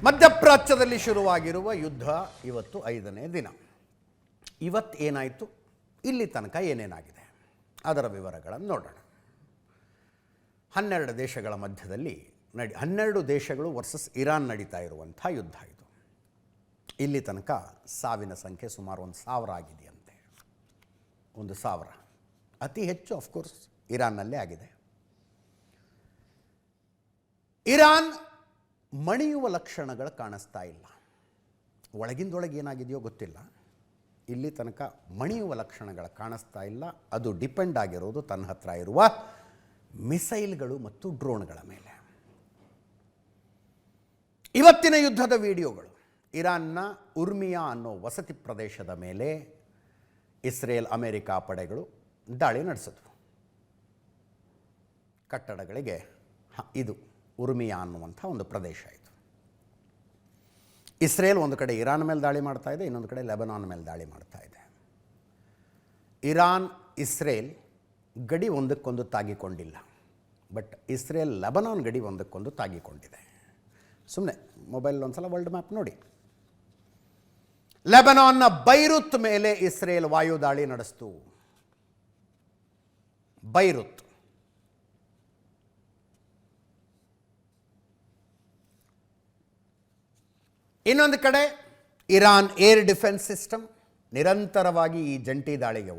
ಮಧ್ಯಪ್ರಾಚ್ಯದಲ್ಲಿ ಶುರುವಾಗಿರುವ ಯುದ್ಧ ಇವತ್ತು 5ನೇ ದಿನ. ಇವತ್ತು ಏನಾಯಿತು, ಇಲ್ಲಿ ತನಕ ಏನೇನಾಗಿದೆ ಅದರ ವಿವರಗಳನ್ನು ನೋಡೋಣ. 12 ದೇಶಗಳ ಮಧ್ಯದಲ್ಲಿ 12 ದೇಶಗಳು ವರ್ಸಸ್ ಇರಾನ್ ನಡೀತಾ ಇರುವಂಥ ಯುದ್ಧ ಇದು. ಇಲ್ಲಿ ತನಕ ಸಾವಿನ ಸಂಖ್ಯೆ ಸುಮಾರು 1,000 ಆಗಿದೆಯಂತೆ. 1,000. ಅತಿ ಹೆಚ್ಚು ಅಫ್ಕೋರ್ಸ್ ಇರಾನ್ನಲ್ಲೇ ಆಗಿದೆ. ಇರಾನ್ ಮಣಿಯುವ ಲಕ್ಷಣಗಳು ಕಾಣಿಸ್ತಾ ಇಲ್ಲ. ಒಳಗಿಂದೊಳಗೆ ಏನಾಗಿದೆಯೋ ಗೊತ್ತಿಲ್ಲ. ಇಲ್ಲಿ ತನಕ ಮಣಿಯುವ ಲಕ್ಷಣಗಳು ಕಾಣಿಸ್ತಾ ಇಲ್ಲ. ಅದು ಡಿಪೆಂಡ್ ಆಗಿರೋದು ತನ್ನ ಹತ್ರ ಇರುವ ಮಿಸೈಲ್ಗಳು ಮತ್ತು ಡ್ರೋನ್ಗಳ ಮೇಲೆ. ಇವತ್ತಿನ ಯುದ್ಧದ ವಿಡಿಯೋಗಳು ಇರಾನ್ನ ಉರ್ಮಿಯಾ ಅನ್ನೋ ವಸತಿ ಪ್ರದೇಶದ ಮೇಲೆ ಇಸ್ರೇಲ್ ಅಮೆರಿಕ ಪಡೆಗಳು ದಾಳಿ ನಡೆಸಿದ್ವು. ಕಟ್ಟಡಗಳಿಗೆ ಇದು ಉರ್ಮಿಯಾ ಅನ್ನುವಂಥ ಒಂದು ಪ್ರದೇಶ ಇದು. ಇಸ್ರೇಲ್ ಒಂದು ಕಡೆ ಇರಾನ್ ಮೇಲೆ ದಾಳಿ ಮಾಡ್ತಾ ಇದೆ, ಇನ್ನೊಂದು ಕಡೆ ಲೆಬನಾನ್ ಮೇಲೆ ದಾಳಿ ಮಾಡ್ತಾ ಇದೆ. ಇರಾನ್ ಇಸ್ರೇಲ್ ಗಡಿ ಒಂದಕ್ಕೊಂದು ತಾಗಿಕೊಂಡಿಲ್ಲ, ಬಟ್ ಇಸ್ರೇಲ್ ಲೆಬನಾನ್ ಗಡಿ ಒಂದಕ್ಕೊಂದು ತಾಗಿಕೊಂಡಿದೆ. ಸುಮ್ಮನೆ ಮೊಬೈಲ್ ಒಂದ್ಸಲ ವರ್ಲ್ಡ್ ಮ್ಯಾಪ್ ನೋಡಿ. ಲೆಬನಾನ್ನ ಬೈರುತ್ ಮೇಲೆ ಇಸ್ರೇಲ್ ವಾಯುದಾಳಿ ನಡೆಸ್ತು. ಬೈರುತ್ ಇನ್ನೊಂದು ಕಡೆ ಇರಾನ್ ಏರ್ ಡಿಫೆನ್ಸ್ ಸಿಸ್ಟಮ್ ನಿರಂತರವಾಗಿ ಈ ಜಂಟಿ ದಾಳಿಗೆ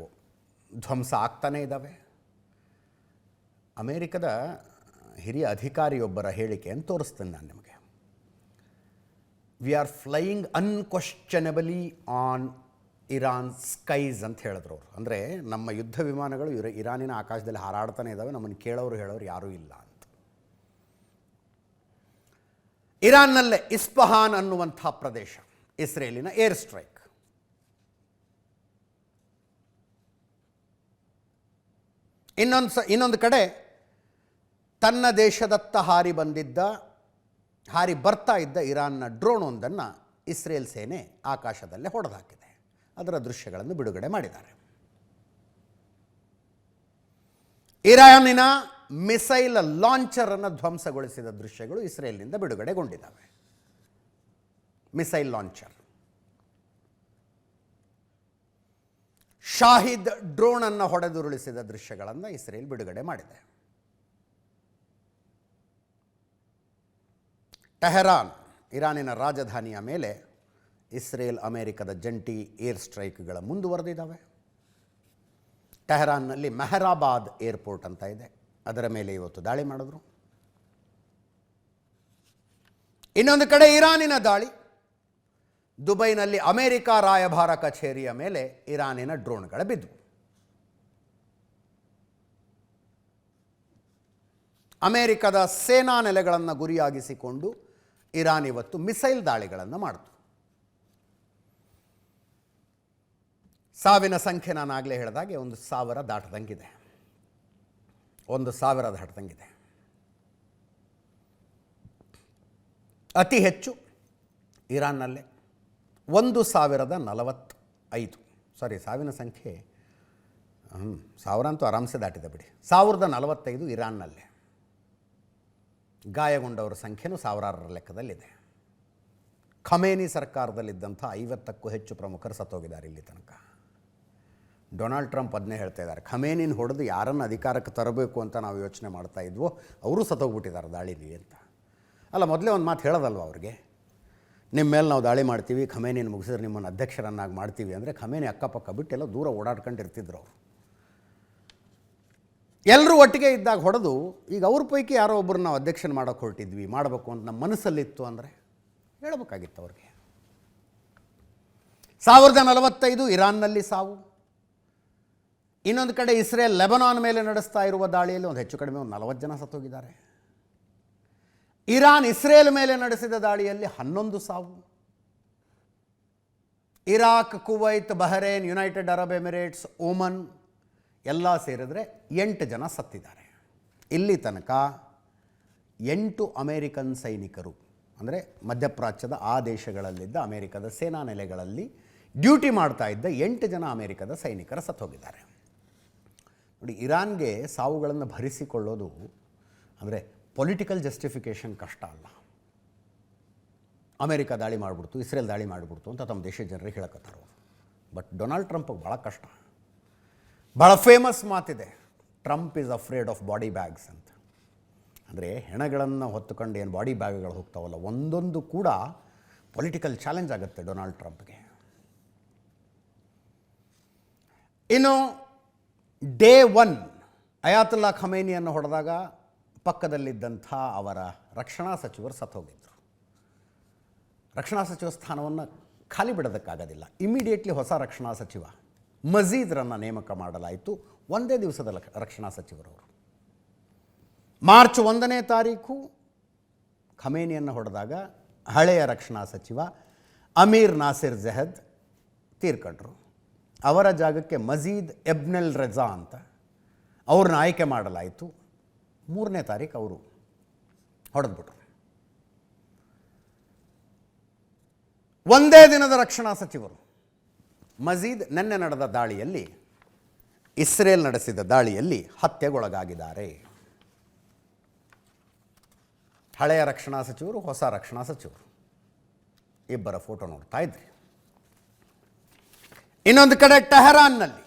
ಧ್ವಂಸ ಆಗ್ತಾನೇ ಇದ್ದಾವೆ. ಅಮೇರಿಕದ ಹಿರಿಯ ಅಧಿಕಾರಿಯೊಬ್ಬರ ಹೇಳಿಕೆಯನ್ನು ತೋರಿಸ್ತೇನೆ ನಾನು ನಿಮಗೆ. We are flying unquestionably on Iran skies ಅಂತ ಹೇಳಿದ್ರು ಅವರು. ಅಂದರೆ ನಮ್ಮ ಯುದ್ಧ ವಿಮಾನಗಳು ಇರಾನಿನ ಆಕಾಶದಲ್ಲಿ ಹಾರಾಡ್ತಾನೆ ಇದ್ದಾವೆ, ನಮ್ಮನ್ನು ಕೇಳೋರು ಹೇಳೋರು ಯಾರೂ ಇಲ್ಲ ಅಂತ. ಇರಾನ್ನಲ್ಲೇ ಇಸ್ಫಹಾನ್ ಅನ್ನುವಂಥ ಪ್ರದೇಶ ಇಸ್ರೇಲಿನ ಏರ್ ಸ್ಟ್ರೈಕ್. ಇನ್ನೊಂದು ಕಡೆ ತನ್ನ ದೇಶದತ್ತ ಹಾರಿ ಬರ್ತಾ ಇದ್ದ ಇರಾನ್ನ ಡ್ರೋನ್ ಒಂದನ್ನು ಇಸ್ರೇಲ್ ಸೇನೆ ಆಕಾಶದಲ್ಲೇ ಹೊಡೆದಾಕಿದೆ. ಅದರ ದೃಶ್ಯಗಳನ್ನು ಬಿಡುಗಡೆ ಮಾಡಿದ್ದಾರೆ. ಇರಾನಿನ ಮಿಸೈಲ್ ಲಾಂಚರ್ ಅನ್ನು ಧ್ವಂಸಗೊಳಿಸಿದ ದೃಶ್ಯಗಳು ಇಸ್ರೇಲ್ನಿಂದ ಬಿಡುಗಡೆಗೊಂಡಿದ್ದಾವೆ. Missile launcher. ಶಾಹಿದ್ ಡ್ರೋನ್ ಅನ್ನು ಹೊಡೆದುರುಳಿಸಿದ ದೃಶ್ಯಗಳನ್ನು ಇಸ್ರೇಲ್ ಬಿಡುಗಡೆ ಮಾಡಿದೆ. ಟೆಹರಾನ್ ಇರಾನಿನ ರಾಜಧಾನಿಯ ಮೇಲೆ ಇಸ್ರೇಲ್ ಅಮೆರಿಕದ ಜಂಟಿ ಏರ್ ಸ್ಟ್ರೈಕ್ಗಳ ಮುಂದುವರೆದಿದ್ದಾವೆ. ಟೆಹರಾನ್ನಲ್ಲಿ ಮೆಹರಾಬಾದ್ ಏರ್ಪೋರ್ಟ್ ಅಂತ ಇದೆ, ಅದರ ಮೇಲೆ ಇವತ್ತು ದಾಳಿ ಮಾಡಿದ್ರು. ಇನ್ನೊಂದು ಕಡೆ ಇರಾನಿನ ದಾಳಿ. ದುಬೈನಲ್ಲಿ ಅಮೆರಿಕ ರಾಯಭಾರ ಕಚೇರಿಯ ಮೇಲೆ ಇರಾನಿನ ಡ್ರೋನ್ಗಳು ಬಿದ್ದವು. ಅಮೆರಿಕದ ಸೇನಾ ನೆಲೆಗಳನ್ನು ಗುರಿಯಾಗಿಸಿಕೊಂಡು ಇರಾನ್ ಇವತ್ತು ಮಿಸೈಲ್ ದಾಳಿಗಳನ್ನು ಮಾಡಿತು. ಸಾವಿನ ಸಂಖ್ಯೆ ನಾನು ಆಗಲೇ ಹೇಳಿದಾಗೆ 1,000 ದಾಟದಂಗಿದೆ. 1,000 ದಾಟದಂಗಿದೆ. ಅತಿ ಹೆಚ್ಚು ಇರಾನ್ನಲ್ಲೇ 1,045. ಸಾವಿನ ಸಂಖ್ಯೆ 1000 ಅಂತೂ ಆರಾಮ್ಸೆ ದಾಟಿದೆ ಬಿಡಿ. 1045 ಇರಾನ್ನಲ್ಲೇ. ಗಾಯಗೊಂಡವರ ಸಂಖ್ಯೆನೂ ಸಾವಿರಾರರ ಲೆಕ್ಕದಲ್ಲಿದೆ. ಖಮೇನಿ ಸರ್ಕಾರದಲ್ಲಿದ್ದಂಥ 50ಕ್ಕೂ ಹೆಚ್ಚು ಪ್ರಮುಖರು ಸತ್ತೋಗಿದ್ದಾರೆ ಇಲ್ಲಿ ತನಕ. ಡೊನಾಲ್ಡ್ ಟ್ರಂಪ್ ಅದನ್ನೇ ಹೇಳ್ತಾ ಇದ್ದಾರೆ, ಖಮೇನಿನ ಹೊಡೆದು ಯಾರನ್ನು ಅಧಿಕಾರಕ್ಕೆ ತರಬೇಕು ಅಂತ ನಾವು ಯೋಚನೆ ಮಾಡ್ತಾ ಇದ್ವೋ ಅವರು ಸತ್ತೋಗ್ಬಿಟ್ಟಿದ್ದಾರೆ ದಾಳಿಲಿ ಅಂತ. ಅಲ್ಲ, ಮೊದಲೇ ಒಂದು ಮಾತು ಹೇಳೋದಲ್ವ ಅವ್ರಿಗೆ, ನಿಮ್ಮ ಮೇಲೆ ನಾವು ದಾಳಿ ಮಾಡ್ತೀವಿ, ಖಮೇನಿನ ಮುಗಿಸಿದ್ರೆ ನಿಮ್ಮನ್ನು ಅಧ್ಯಕ್ಷರನ್ನಾಗಿ ಮಾಡ್ತೀವಿ ಅಂದರೆ ಖಮೇನಿ ಅಕ್ಕಪಕ್ಕ ಬಿಟ್ಟೆಲ್ಲ ದೂರ ಓಡಾಡ್ಕೊಂಡಿರ್ತಿದ್ರು ಅವರು. ಎಲ್ಲರೂ ಒಟ್ಟಿಗೆ ಇದ್ದಾಗ ಹೊಡೆದು ಈಗ ಅವ್ರ ಪೈಕಿ ಯಾರೋ ಒಬ್ಬರು ನಾವು ಅಧ್ಯಕ್ಷನ ಮಾಡೋಕ್ಕೆ ಹೊರಟಿದ್ವಿ, ಮಾಡಬೇಕು ಅಂತ ನಮ್ಮ ಮನಸ್ಸಲ್ಲಿತ್ತು ಅಂದರೆ ಹೇಳಬೇಕಾಗಿತ್ತು ಅವ್ರಿಗೆ. 1045 ಇರಾನ್ನಲ್ಲಿ ಸಾವು. ಇನ್ನೊಂದು ಕಡೆ ಇಸ್ರೇಲ್ ಲೆಬನಾನ್ ಮೇಲೆ ನಡೆಸ್ತಾ ಇರುವ ದಾಳಿಯಲ್ಲಿ ಹೆಚ್ಚು ಕಡಿಮೆ 40 ಜನ ಸತ್ತೋಗಿದ್ದಾರೆ. ಇರಾನ್ ಇಸ್ರೇಲ್ ಮೇಲೆ ನಡೆಸಿದ ದಾಳಿಯಲ್ಲಿ 11 ಸಾವು. Iraq, Kuwait, Bahrain, United Arab Emirates, Oman ಎಲ್ಲ ಸೇರಿದ್ರೆ 8 ಜನ ಸತ್ತಿದ್ದಾರೆ. ಇಲ್ಲಿ ತನಕ 8 ಅಮೇರಿಕನ್ ಸೈನಿಕರು, ಅಂದರೆ ಮಧ್ಯಪ್ರಾಚ್ಯದ ಆ ದೇಶಗಳಲ್ಲಿದ್ದ ಅಮೇರಿಕದ ಸೇನಾ ನೆಲೆಗಳಲ್ಲಿ ಡ್ಯೂಟಿ ಮಾಡ್ತಾ ಇದ್ದ 8 ಜನ ಅಮೇರಿಕದ ಸೈನಿಕರ ಸತ್ತೋಗಿದ್ದಾರೆ. ನೋಡಿ, ಇರಾನ್ಗೆ ಸಾವುಗಳನ್ನು ಭರಿಸಿಕೊಳ್ಳೋದು ಅಂದರೆ ಪೊಲಿಟಿಕಲ್ ಜಸ್ಟಿಫಿಕೇಷನ್ ಕಷ್ಟ ಅಲ್ಲ. ಅಮೇರಿಕ ದಾಳಿ ಮಾಡಿಬಿಡ್ತು, ಇಸ್ರೇಲ್ ದಾಳಿ ಮಾಡಿಬಿಡ್ತು ಅಂತ ತಮ್ಮ ದೇಶದ ಜನರಿಗೆ ಹೇಳಕತ್ತಾರ ಅವರು. ಬಟ್ ಡೊನಾಲ್ಡ್ ಟ್ರಂಪ್ಗೆ ಭಾಳ ಕಷ್ಟ. ಭಾಳ ಫೇಮಸ್ ಮಾತಿದೆ, Trump is afraid of body bags ಅಂತ. ಅಂದರೆ ಹೆಣಗಳನ್ನು ಹೊತ್ತುಕೊಂಡು ಏನು ಬಾಡಿ ಬ್ಯಾಗ್ಗಳು ಹೋಗ್ತಾವಲ್ಲ, ಒಂದೊಂದು ಕೂಡ ಪೊಲಿಟಿಕಲ್ ಚಾಲೆಂಜ್ ಆಗುತ್ತೆ ಡೊನಾಲ್ಡ್ ಟ್ರಂಪ್ಗೆ. ಇನ್ನು ಡೇ 1 ಅಯಾತುಲ್ಲಾ ಖಮೇನಿಯನ್ನು ಹೊಡೆದಾಗ ಪಕ್ಕದಲ್ಲಿದ್ದಂಥ ಅವರ ರಕ್ಷಣಾ ಸಚಿವರು ಸತ್ತೋಗಿದ್ದರು. ರಕ್ಷಣಾ ಸಚಿವ ಸ್ಥಾನವನ್ನು ಖಾಲಿ ಬಿಡೋದಕ್ಕಾಗೋದಿಲ್ಲ. ಇಮಿಡಿಯೇಟ್ಲಿ ಹೊಸ ರಕ್ಷಣಾ ಸಚಿವ ಮಜೀದ್ರನ್ನು ನೇಮಕ ಮಾಡಲಾಯಿತು. ಒಂದೇ ದಿವಸದ ರಕ್ಷಣಾ ಸಚಿವರವರು. ಮಾರ್ಚ್ 1ನೇ ತಾರೀಕು ಖಮೇನಿಯನ್ನು ಹೊಡೆದಾಗ ಹಳೆಯ ರಕ್ಷಣಾ ಸಚಿವ ಅಮೀರ್ ನಾಸಿರ್ ಜಹದ್ ತೀರ್ಕೊಂಡ್ರು. ಅವರ ಜಾಗಕ್ಕೆ ಮಜೀದ್ ಎಬ್ನೆಲ್ ರೆಜಾ ಅಂತ ಅವ್ರನ್ನ ಆಯ್ಕೆ ಮಾಡಲಾಯಿತು. 3ನೇ ತಾರೀಕು ಅವರು ಹೊಡೆದ್ಬಿಟ್ರು. ಒಂದೇ ದಿನದ ರಕ್ಷಣಾ ಸಚಿವರು. ಮಜೀದ್ ನಿನ್ನೆ ನಡೆದ ದಾಳಿಯಲ್ಲಿ, ಇಸ್ರೇಲ್ ನಡೆಸಿದ ದಾಳಿಯಲ್ಲಿ ಹತ್ಯೆಗೊಳಗಾಗಿದ್ದಾರೆ. ಹಳೆಯ ರಕ್ಷಣಾ ಸಚಿವರು, ಹೊಸ ರಕ್ಷಣಾ ಸಚಿವರು, ಇಬ್ಬರ ಫೋಟೋ ನೋಡ್ತಾ ಇದ್ರಿ. ಇನ್ನೊಂದು ಕಡೆ ಟೆಹರಾನ್ನಲ್ಲಿ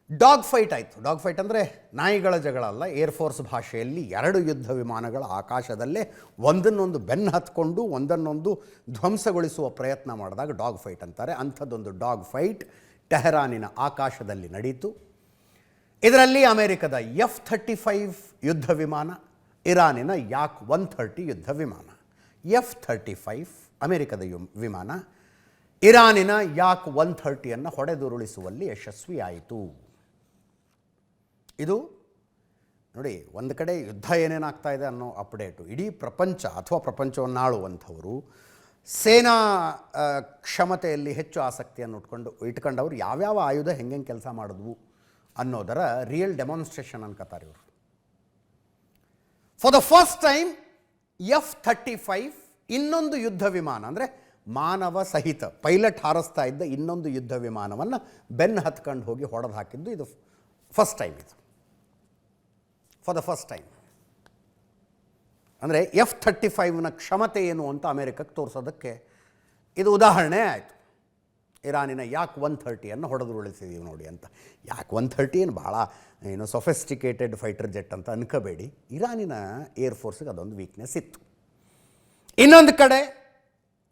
ಡಾಗ್ ಫೈಟ್ ಆಯಿತು. ಡಾಗ್ ಫೈಟ್ ಅಂದರೆ ನಾಯಿಗಳ ಜಗಳ ಅಲ್ಲ, ಏರ್ಫೋರ್ಸ್ ಭಾಷೆಯಲ್ಲಿ 2 ಯುದ್ಧ ವಿಮಾನಗಳ ಆಕಾಶದಲ್ಲೇ ಒಂದನ್ನೊಂದು ಬೆನ್ನು ಹತ್ಕೊಂಡು ಒಂದನ್ನೊಂದು ಧ್ವಂಸಗೊಳಿಸುವ ಪ್ರಯತ್ನ ಮಾಡಿದಾಗ ಡಾಗ್ ಫೈಟ್ ಅಂತಾರೆ. ಅಂಥದ್ದೊಂದು ಡಾಗ್ ಫೈಟ್ ಟೆಹರಾನಿನ ಆಕಾಶದಲ್ಲಿ ನಡೀತು. ಇದರಲ್ಲಿ ಅಮೆರಿಕದ F-35 ಯುದ್ಧ ವಿಮಾನ, ಇರಾನಿನ ಯಾಕ್ 130 ಯುದ್ಧ ವಿಮಾನ. F-35 ಅಮೆರಿಕದ ವಿಮಾನ ಇರಾನಿನ ಯಾಕ್ 130ಯನ್ನು ಹೊಡೆದುರುಳಿಸುವಲ್ಲಿ ಯಶಸ್ವಿಯಾಯಿತು. ಇದು ನೋಡಿ, ಒಂದು ಕಡೆ ಯುದ್ಧ ಏನೇನಾಗ್ತಾ ಇದೆ ಅನ್ನೋ ಅಪ್ಡೇಟು. ಇಡೀ ಪ್ರಪಂಚ ಅಥವಾ ಪ್ರಪಂಚವನ್ನು ಆಳುವಂಥವರು ಸೇನಾ ಕ್ಷಮತೆಯಲ್ಲಿ ಹೆಚ್ಚು ಆಸಕ್ತಿಯನ್ನು ಇಟ್ಕೊಂಡವರು ಯಾವ್ಯಾವ ಆಯುಧ ಹೆಂಗೆ ಕೆಲಸ ಮಾಡಿದ್ವು ಅನ್ನೋದರ ರಿಯಲ್ ಡೆಮಾನ್ಸ್ಟ್ರೇಷನ್ ಅನ್ಕೋತಾರೆ ಇವರು. For the first time F-35 ಇನ್ನೊಂದು ಯುದ್ಧ ವಿಮಾನ, ಅಂದರೆ ಮಾನವ ಸಹಿತ ಪೈಲಟ್ ಹಾರಿಸ್ತಾ ಇದ್ದ ಇನ್ನೊಂದು ಯುದ್ಧ ವಿಮಾನವನ್ನು ಬೆನ್ನು ಹತ್ಕೊಂಡು ಹೋಗಿ ಹೊಡೆದು ಹಾಕಿದ್ದು ಇದು ಫಸ್ಟ್ ಟೈಮ್. ಇದು ಫಾರ್ ದ ಫಸ್ಟ್ ಟೈಮ್. ಅಂದರೆ F-35ನ ಕ್ಷಮತೆ ಏನು ಅಂತ ಅಮೆರಿಕಕ್ಕೆ ತೋರಿಸೋದಕ್ಕೆ ಇದು ಉದಾಹರಣೆ ಆಯಿತು. ಇರಾನಿನ ಯಾಕ್ 130ಯನ್ನು ಹೊಡೆದುರುಳಿಸಿದ್ದೀವಿ ನೋಡಿ ಅಂತ. ಯಾಕ್ 130 ಏನು ಭಾಳ ಸೊಫಿಸ್ಟಿಕೇಟೆಡ್ ಫೈಟರ್ ಜೆಟ್ ಅಂತ ಅನ್ಕೋಬೇಡಿ. ಇರಾನಿನ ಏರ್ಫೋರ್ಸ್ಗೆ ಅದೊಂದು ವೀಕ್ನೆಸ್ ಇತ್ತು. ಇನ್ನೊಂದು ಕಡೆ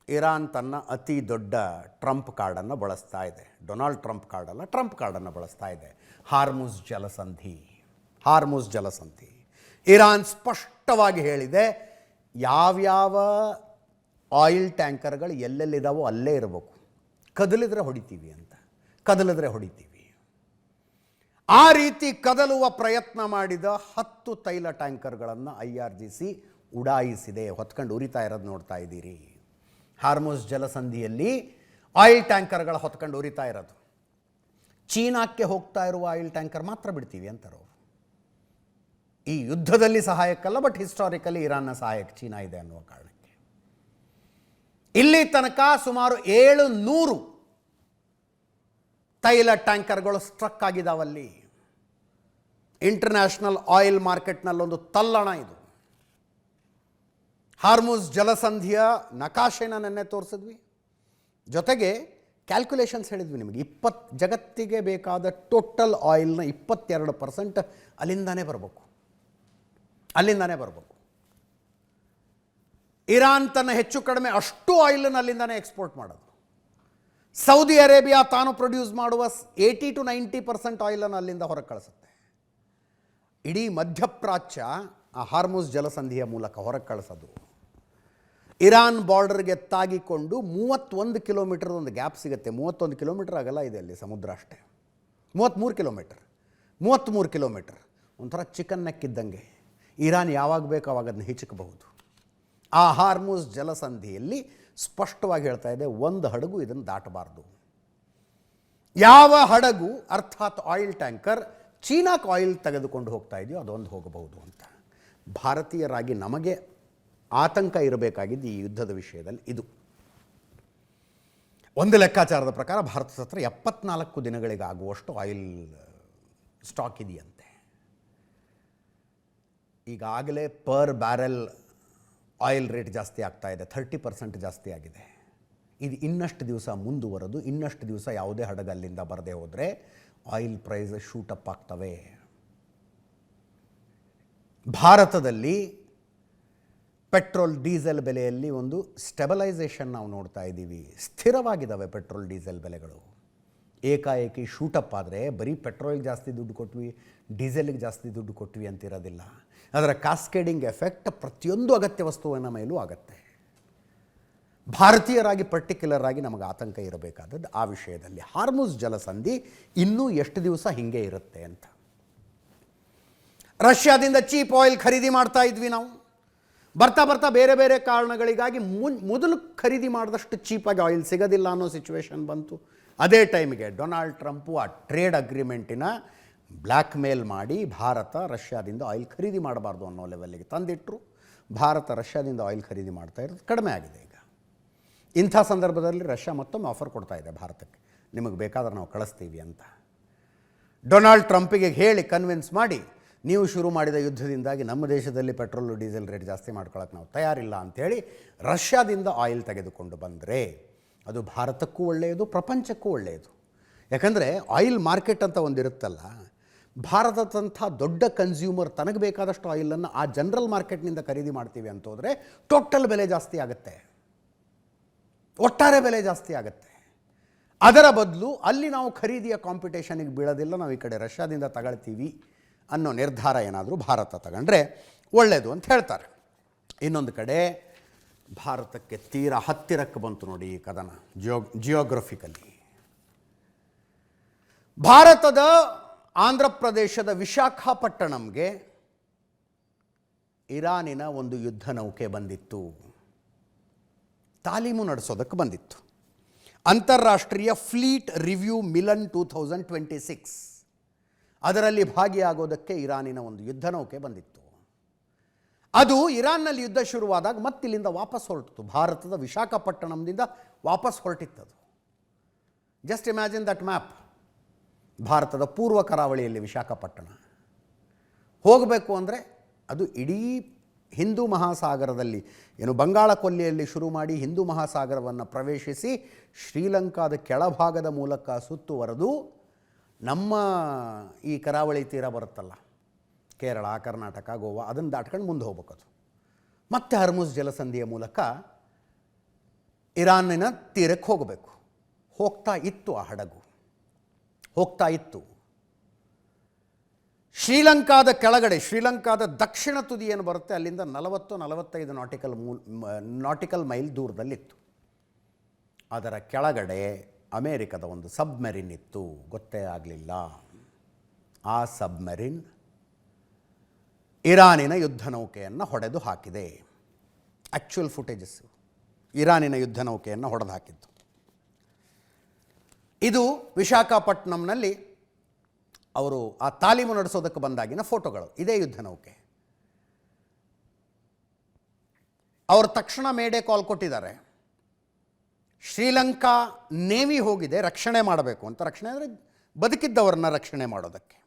ಇರಾನ್ ತನ್ನ ಅತಿ ದೊಡ್ಡ ಟ್ರಂಪ್ ಕಾರ್ಡನ್ನು ಬಳಸ್ತಾ ಇದೆ. ಡೊನಾಲ್ಡ್ ಟ್ರಂಪ್ ಕಾರ್ಡ್ ಅಲ್ಲ, ಟ್ರಂಪ್ ಕಾರ್ಡನ್ನು ಬಳಸ್ತಾ ಇದೆ. ಹಾರ್ಮುಜ್ ಜಲಸಂಧಿ. ಇರಾನ್ ಸ್ಪಷ್ಟವಾಗಿ ಹೇಳಿದೆ, ಯಾವ್ಯಾವ ಆಯಿಲ್ ಟ್ಯಾಂಕರ್ಗಳು ಎಲ್ಲೆಲ್ಲಿದ್ದಾವೋ ಅಲ್ಲೇ ಇರಬೇಕು, ಕದಲಿದ್ರೆ ಹೊಡಿತೀವಿ ಅಂತ. ಕದಲಿದ್ರೆ ಹೊಡಿತೀವಿ. ಆ ರೀತಿ ಕದಲುವ ಪ್ರಯತ್ನ ಮಾಡಿದ 10 ತೈಲ ಟ್ಯಾಂಕರ್ಗಳನ್ನು IRGC ಉಡಾಯಿಸಿದೆ. ಹೊತ್ಕೊಂಡು ಉರಿತಾ ಇರೋದು ನೋಡ್ತಾ ಇದ್ದೀರಿ. ಹಾರ್ಮುಜ್ ಜಲಸಂಧಿಯಲ್ಲಿ ಆಯಿಲ್ ಟ್ಯಾಂಕರ್ಗಳ ಹೊತ್ಕೊಂಡು ಉರಿತಾ ಇರೋದು. ಚೀನಾಕ್ಕೆ ಹೋಗ್ತಾ ಇರುವ ಆಯಿಲ್ ಟ್ಯಾಂಕರ್ ಮಾತ್ರ ಬಿಡ್ತೀವಿ ಅಂತಾರೆ. ಈ ಯುದ್ಧದಲ್ಲಿ ಸಹಾಯಕ್ಕಲ್ಲ, ಬಟ್ ಹಿಸ್ಟಾರಿಕಲಿ ಇರಾನ್ನ ಸಹಾಯಕ್ಕೆ ಚೀನಾ ಇದೆ ಅನ್ನುವ ಕಾರಣಕ್ಕೆ. ಇಲ್ಲಿ ತನಕ ಸುಮಾರು 700 ತೈಲ ಟ್ಯಾಂಕರ್ಗಳು ಸ್ಟ್ರಕ್ ಆಗಿದಾವಲ್ಲಿ. ಇಂಟರ್ನ್ಯಾಷನಲ್ ಆಯಿಲ್ ಮಾರ್ಕೆಟ್ನಲ್ಲೊಂದು ತಲ್ಲಣ ಇದು. ಹಾರ್ಮುಜ್ ಜಲಸಂಧಿಯ ನಕಾಶೆನ ನೆನ್ನೆ ತೋರಿಸಿದ್ವಿ. ಜೊತೆಗೆ ಕ್ಯಾಲ್ಕುಲೇಷನ್ಸ್ ಹೇಳಿದ್ವಿ ನಿಮಗೆ. ಜಗತ್ತಿಗೆ ಬೇಕಾದ ಟೋಟಲ್ ಆಯಿಲ್ನ 22% ಅಲ್ಲಿಂದಾನೇ ಬರಬೇಕು. ಇರಾನ್ ತನ್ನ ಹೆಚ್ಚು ಕಡಿಮೆ ಅಷ್ಟು ಆಯಿಲನ್ನು ಅಲ್ಲಿಂದಾನೇ ಎಕ್ಸ್ಪೋರ್ಟ್ ಮಾಡೋದು. ಸೌದಿ ಅರೇಬಿಯಾ ತಾನು ಪ್ರೊಡ್ಯೂಸ್ ಮಾಡುವ 80 to 90% ಆಯಿಲನ್ನು ಅಲ್ಲಿಂದ ಹೊರಗೆ ಕಳಿಸುತ್ತೆ. ಇಡೀ ಮಧ್ಯಪ್ರಾಚ್ಯ ಆ ಹಾರ್ಮುಜ್ ಜಲಸಂಧಿಯ ಮೂಲಕ ಹೊರಗೆ ಕಳಿಸೋದು. ಇರಾನ್ ಬಾರ್ಡರ್ಗೆ ತಾಗಿಕೊಂಡು 31 ಕಿಲೋಮೀಟರ್ ಒಂದು ಗ್ಯಾಪ್ ಸಿಗುತ್ತೆ. 31 ಕಿಲೋಮೀಟರ್ ಅಗಲ ಇದೆ ಅಲ್ಲಿ ಸಮುದ್ರ ಅಷ್ಟೇ. 33 ಕಿಲೋಮೀಟರ್ ಒಂಥರ ಚಿಕನ್ ನೆಕ್ ಇದ್ದಂಗೆ. ಇರಾನ್ ಯಾವಾಗ ಬೇಕು ಅವಾಗ ಅದನ್ನ ಹಿಚಕಬಹುದು. ಆ ಹಾರ್ಮುಜ್ ಜಲಸಂಧಿಯಲ್ಲಿ ಸ್ಪಷ್ಟವಾಗಿ ಹೇಳ್ತಾ ಇದೆ, ಒಂದು ಹಡಗು ಇದನ್ನು ದಾಟಬಾರ್ದು. ಯಾವ ಹಡಗು ಅರ್ಥಾತ್ ಆಯಿಲ್ ಟ್ಯಾಂಕರ್ ಚೀನಾಕ್ಕೆ ಆಯಿಲ್ ತೆಗೆದುಕೊಂಡು ಹೋಗ್ತಾ ಇದೆಯೋ ಅದೊಂದು ಹೋಗಬಹುದು ಅಂತ. ಭಾರತೀಯರಾಗಿ ನಮಗೆ ಆತಂಕ ಇರಬೇಕಾಗಿದ್ದು ಈ ಯುದ್ಧದ ವಿಷಯದಲ್ಲಿ ಇದು. ಒಂದು ಲೆಕ್ಕಾಚಾರದ ಪ್ರಕಾರ ಭಾರತದ ಹತ್ರ 74 ದಿನಗಳಿಗಾಗುವಷ್ಟು ಆಯಿಲ್ ಸ್ಟಾಕ್ ಇದೆಯಂತೆ. ಈಗಾಗಲೇ ಪರ್ ಬ್ಯಾರೆಲ್ ಆಯಿಲ್ ರೇಟ್ ಜಾಸ್ತಿ ಆಗ್ತಾ ಇದೆ, 30% ಜಾಸ್ತಿ ಆಗಿದೆ. ಇದು ಇನ್ನಷ್ಟು ದಿವಸ ಮುಂದುವರೆದು ಇನ್ನಷ್ಟು ದಿವಸ ಯಾವುದೇ ಹಡಗು ಅಲ್ಲಿಂದ ಬರದೇ ಹೋದರೆ ಆಯಿಲ್ ಪ್ರೈಸ್ ಶೂಟಪ್ ಆಗ್ತವೆ. ಭಾರತದಲ್ಲಿ ಪೆಟ್ರೋಲ್ ಡೀಸೆಲ್ ಬೆಲೆಯಲ್ಲಿ ಒಂದು ಸ್ಟೆಬಲೈಸೇಷನ್ ನಾವು ನೋಡ್ತಾ ಇದ್ದೀವಿ. ಸ್ಥಿರವಾಗಿದ್ದಾವೆ ಪೆಟ್ರೋಲ್ ಡೀಸೆಲ್ ಬೆಲೆಗಳು. ಏಕಾಏಕಿ ಶೂಟಪ್ ಆದರೆ ಬರೀ ಪೆಟ್ರೋಲ್ಗೆ ಜಾಸ್ತಿ ದುಡ್ಡು ಕೊಟ್ವಿ, ಡೀಸೆಲ್ಗೆ ಜಾಸ್ತಿ ದುಡ್ಡು ಕೊಟ್ವಿ ಅಂತಿರೋದಿಲ್ಲ. ಅದರ ಕಾಸ್ಕೇಡಿಂಗ್ ಎಫೆಕ್ಟ್ ಪ್ರತಿಯೊಂದು ಅಗತ್ಯ ವಸ್ತುವಿನ ಮೇಲೂ ಆಗುತ್ತೆ. ಭಾರತೀಯರಾಗಿ ಪರ್ಟಿಕ್ಯುಲರ್ ಆಗಿ ನಮಗೆ ಆತಂಕ ಇರಬೇಕಾದದ್ದು ಆ ವಿಷಯದಲ್ಲಿ. ಹಾರ್ಮುಜ್ ಜಲಸಂಧಿ ಇನ್ನೂ ಎಷ್ಟು ದಿವಸ ಹೀಗೆ ಇರುತ್ತೆ ಅಂತ. ರಷ್ಯಾದಿಂದ ಚೀಪ್ ಆಯಿಲ್ ಖರೀದಿ ಮಾಡ್ತಾ ಇದ್ವಿ ನಾವು. ಬರ್ತಾ ಬರ್ತಾ ಬೇರೆ ಬೇರೆ ಕಾರಣಗಳಿಗಾಗಿ ಮೊದಲು ಖರೀದಿ ಮಾಡಿದಷ್ಟು ಚೀಪಾಗಿ ಆಯಿಲ್ ಸಿಗೋದಿಲ್ಲ ಅನ್ನೋ ಸಿಚುವೇಶನ್ ಬಂತು. ಅದೇ ಟೈಮಿಗೆ ಡೊನಾಲ್ಡ್ ಟ್ರಂಪು ಆ ಟ್ರೇಡ್ ಅಗ್ರಿಮೆಂಟಿನ ಬ್ಲ್ಯಾಕ್ ಮೇಲ್ ಮಾಡಿ ಭಾರತ ರಷ್ಯಾದಿಂದ ಆಯಿಲ್ ಖರೀದಿ ಮಾಡಬಾರ್ದು ಅನ್ನೋ ಲೆವೆಲ್ಗೆ ತಂದಿಟ್ಟರು. ಭಾರತ ರಷ್ಯಾದಿಂದ ಆಯಿಲ್ ಖರೀದಿ ಮಾಡ್ತಾ ಇರೋದು ಕಡಿಮೆ ಆಗಿದೆ ಈಗ. ಇಂಥ ಸಂದರ್ಭದಲ್ಲಿ ರಷ್ಯಾ ಮತ್ತೊಮ್ಮೆ ಆಫರ್ ಕೊಡ್ತಾ ಇದೆ ಭಾರತಕ್ಕೆ, ನಿಮಗೆ ಬೇಕಾದ್ರೆ ನಾವು ಕಳಿಸ್ತೀವಿ ಅಂತ. ಡೊನಾಲ್ಡ್ ಟ್ರಂಪಿಗೆ ಹೇಳಿ ಕನ್ವಿನ್ಸ್ ಮಾಡಿ, ನೀವು ಶುರು ಮಾಡಿದ ಯುದ್ಧದಿಂದಾಗಿ ನಮ್ಮ ದೇಶದಲ್ಲಿ ಪೆಟ್ರೋಲು ಡೀಸೆಲ್ ರೇಟ್ ಜಾಸ್ತಿ ಮಾಡ್ಕೊಳ್ಳೋಕೆ ನಾವು ತಯಾರಿಲ್ಲ ಅಂಥೇಳಿ ರಷ್ಯಾದಿಂದ ಆಯಿಲ್ ತೆಗೆದುಕೊಂಡು ಬಂದರೆ ಅದು ಭಾರತಕ್ಕೂ ಒಳ್ಳೆಯದು, ಪ್ರಪಂಚಕ್ಕೂ ಒಳ್ಳೆಯದು. ಯಾಕಂದರೆ ಆಯಿಲ್ ಮಾರ್ಕೆಟ್ ಅಂತ ಒಂದಿರುತ್ತಲ್ಲ, ಭಾರತದಂಥ ದೊಡ್ಡ ಕನ್ಸ್ಯೂಮರ್ ತನಗೆ ಬೇಕಾದಷ್ಟು ಆಯಿಲನ್ನು ಆ ಜನರಲ್ ಮಾರ್ಕೆಟ್ನಿಂದ ಖರೀದಿ ಮಾಡ್ತೀವಿ ಅಂತ ಹೋದರೆ ಟೋಟಲ್ ಬೆಲೆ ಜಾಸ್ತಿ ಆಗುತ್ತೆ, ಒಟ್ಟಾರೆ ಬೆಲೆ ಜಾಸ್ತಿ ಆಗುತ್ತೆ. ಅದರ ಬದಲು ಅಲ್ಲಿ ನಾವು ಖರೀದಿಯ ಕಾಂಪಿಟೇಷನಿಗೆ ಬೀಳೋದಿಲ್ಲ, ನಾವು ಈ ಕಡೆ ರಷ್ಯಾದಿಂದ ತಗೊಳ್ತೀವಿ ಅನ್ನೋ ನಿರ್ಧಾರ ಏನಾದರೂ ಭಾರತ ತಗೊಂಡ್ರೆ ಒಳ್ಳೆಯದು ಅಂತ ಹೇಳ್ತಾರೆ. ಇನ್ನೊಂದು ಕಡೆ ಭಾರತಕ್ಕೆ ತೀರಾ ಹತ್ತಿರಕ್ಕೆ ಬಂತು ನೋಡಿ ಈ ಕದನ. ಜಿಯೋಗ್ರಫಿಕಲಿ ಭಾರತದ ಆಂಧ್ರ ಪ್ರದೇಶದ ವಿಶಾಖಪಟ್ಟಣಂಗೆ ಇರಾನಿನ ಒಂದು ಯುದ್ಧ ನೌಕೆ ಬಂದಿತ್ತು, ತಾಲೀಮು ನಡೆಸೋದಕ್ಕೆ ಬಂದಿತ್ತು. ಅಂತಾರಾಷ್ಟ್ರೀಯ ಫ್ಲೀಟ್ ರಿವ್ಯೂ ಮಿಲನ್ 2026 ಅದರಲ್ಲಿ ಭಾಗಿಯಾಗೋದಕ್ಕೆ ಇರಾನಿನ ಒಂದು ಯುದ್ಧ ನೌಕೆ ಬಂದಿತ್ತು. ಅದು ಇರಾನ್ನಲ್ಲಿ ಯುದ್ಧ ಶುರುವಾದಾಗ ಮತ್ತಿಲ್ಲಿಂದ ವಾಪಸ್ ಹೊರಟಿತು. ಭಾರತದ ವಿಶಾಖಪಟ್ಟಣಂದಿಂದ ವಾಪಸ್ ಹೊರಟಿತ್ತದು. Just imagine that map. ಭಾರತದ ಪೂರ್ವ ಕರಾವಳಿಯಲ್ಲಿ ವಿಶಾಖಪಟ್ಟಣ. ಹೋಗಬೇಕು ಅಂದರೆ ಅದು ಇಡೀ ಹಿಂದೂ ಮಹಾಸಾಗರದಲ್ಲಿ, ಏನು ಬಂಗಾಳ ಕೊಲ್ಲಿಯಲ್ಲಿ ಶುರು ಮಾಡಿ ಹಿಂದೂ ಮಹಾಸಾಗರವನ್ನು ಪ್ರವೇಶಿಸಿ ಶ್ರೀಲಂಕಾದ ಕೆಳಭಾಗದ ಮೂಲಕ ಸುತ್ತುವರೆದು ನಮ್ಮ ಈ ಕರಾವಳಿ ತೀರ ಬರುತ್ತಲ್ಲ, ಕೇರಳ, ಕರ್ನಾಟಕ, ಗೋವಾ, ಅದನ್ನು ದಾಟ್ಕೊಂಡು ಮುಂದೆ ಹೋಗ್ಬೇಕದು. ಮತ್ತೆ ಹರ್ಮುಜ್ ಜಲಸಂಧಿಯ ಮೂಲಕ ಇರಾನಿನ ತೀರಕ್ಕೆ ಹೋಗಬೇಕು. ಹೋಗ್ತಾ ಇತ್ತು ಆ ಹಡಗು, ಹೋಗ್ತಾ ಇತ್ತು. ಶ್ರೀಲಂಕಾದ ಕೆಳಗಡೆ, ಶ್ರೀಲಂಕಾದ ದಕ್ಷಿಣ ತುದಿ ಏನು ಬರುತ್ತೆ ಅಲ್ಲಿಂದ 40-45 ನಾಟಿಕಲ್ ಮೈಲ್ ದೂರದಲ್ಲಿತ್ತು. ಅದರ ಕೆಳಗಡೆ ಅಮೇರಿಕದ ಒಂದು ಸಬ್ಮೆರಿನ್ ಇತ್ತು, ಗೊತ್ತೇ ಆಗಲಿಲ್ಲ. ಆ ಸಬ್ಮೆರಿನ್ ಇರಾನಿನ ಯುದ್ಧ ನೌಕೆಯನ್ನು ಹೊಡೆದು ಹಾಕಿದೆ. ಆ್ಯಕ್ಚುಯಲ್ ಫುಟೇಜಸ್ಸು ಇರಾನಿನ ಯುದ್ಧ ನೌಕೆಯನ್ನು ಹೊಡೆದು ಹಾಕಿತ್ತು. ಇದು ವಿಶಾಖಪಟ್ಟಣಂನಲ್ಲಿ ಅವರು ಆ ತಾಲೀಮು ನಡೆಸೋದಕ್ಕೆ ಬಂದಾಗಿನ ಫೋಟೋಗಳು. ಇದೇ ಯುದ್ಧ ನೌಕೆ. ಅವರು ತಕ್ಷಣ ಮೇಡೆ ಕಾಲ್ ಕೊಟ್ಟಿದ್ದಾರೆ. ಶ್ರೀಲಂಕಾ ನೇವಿ ಹೋಗಿದೆ ರಕ್ಷಣೆ ಮಾಡಬೇಕು ಅಂತ. ರಕ್ಷಣೆ ಅಂದರೆ ಬದುಕಿದ್ದವರನ್ನ ರಕ್ಷಣೆ ಮಾಡೋದಕ್ಕೆ.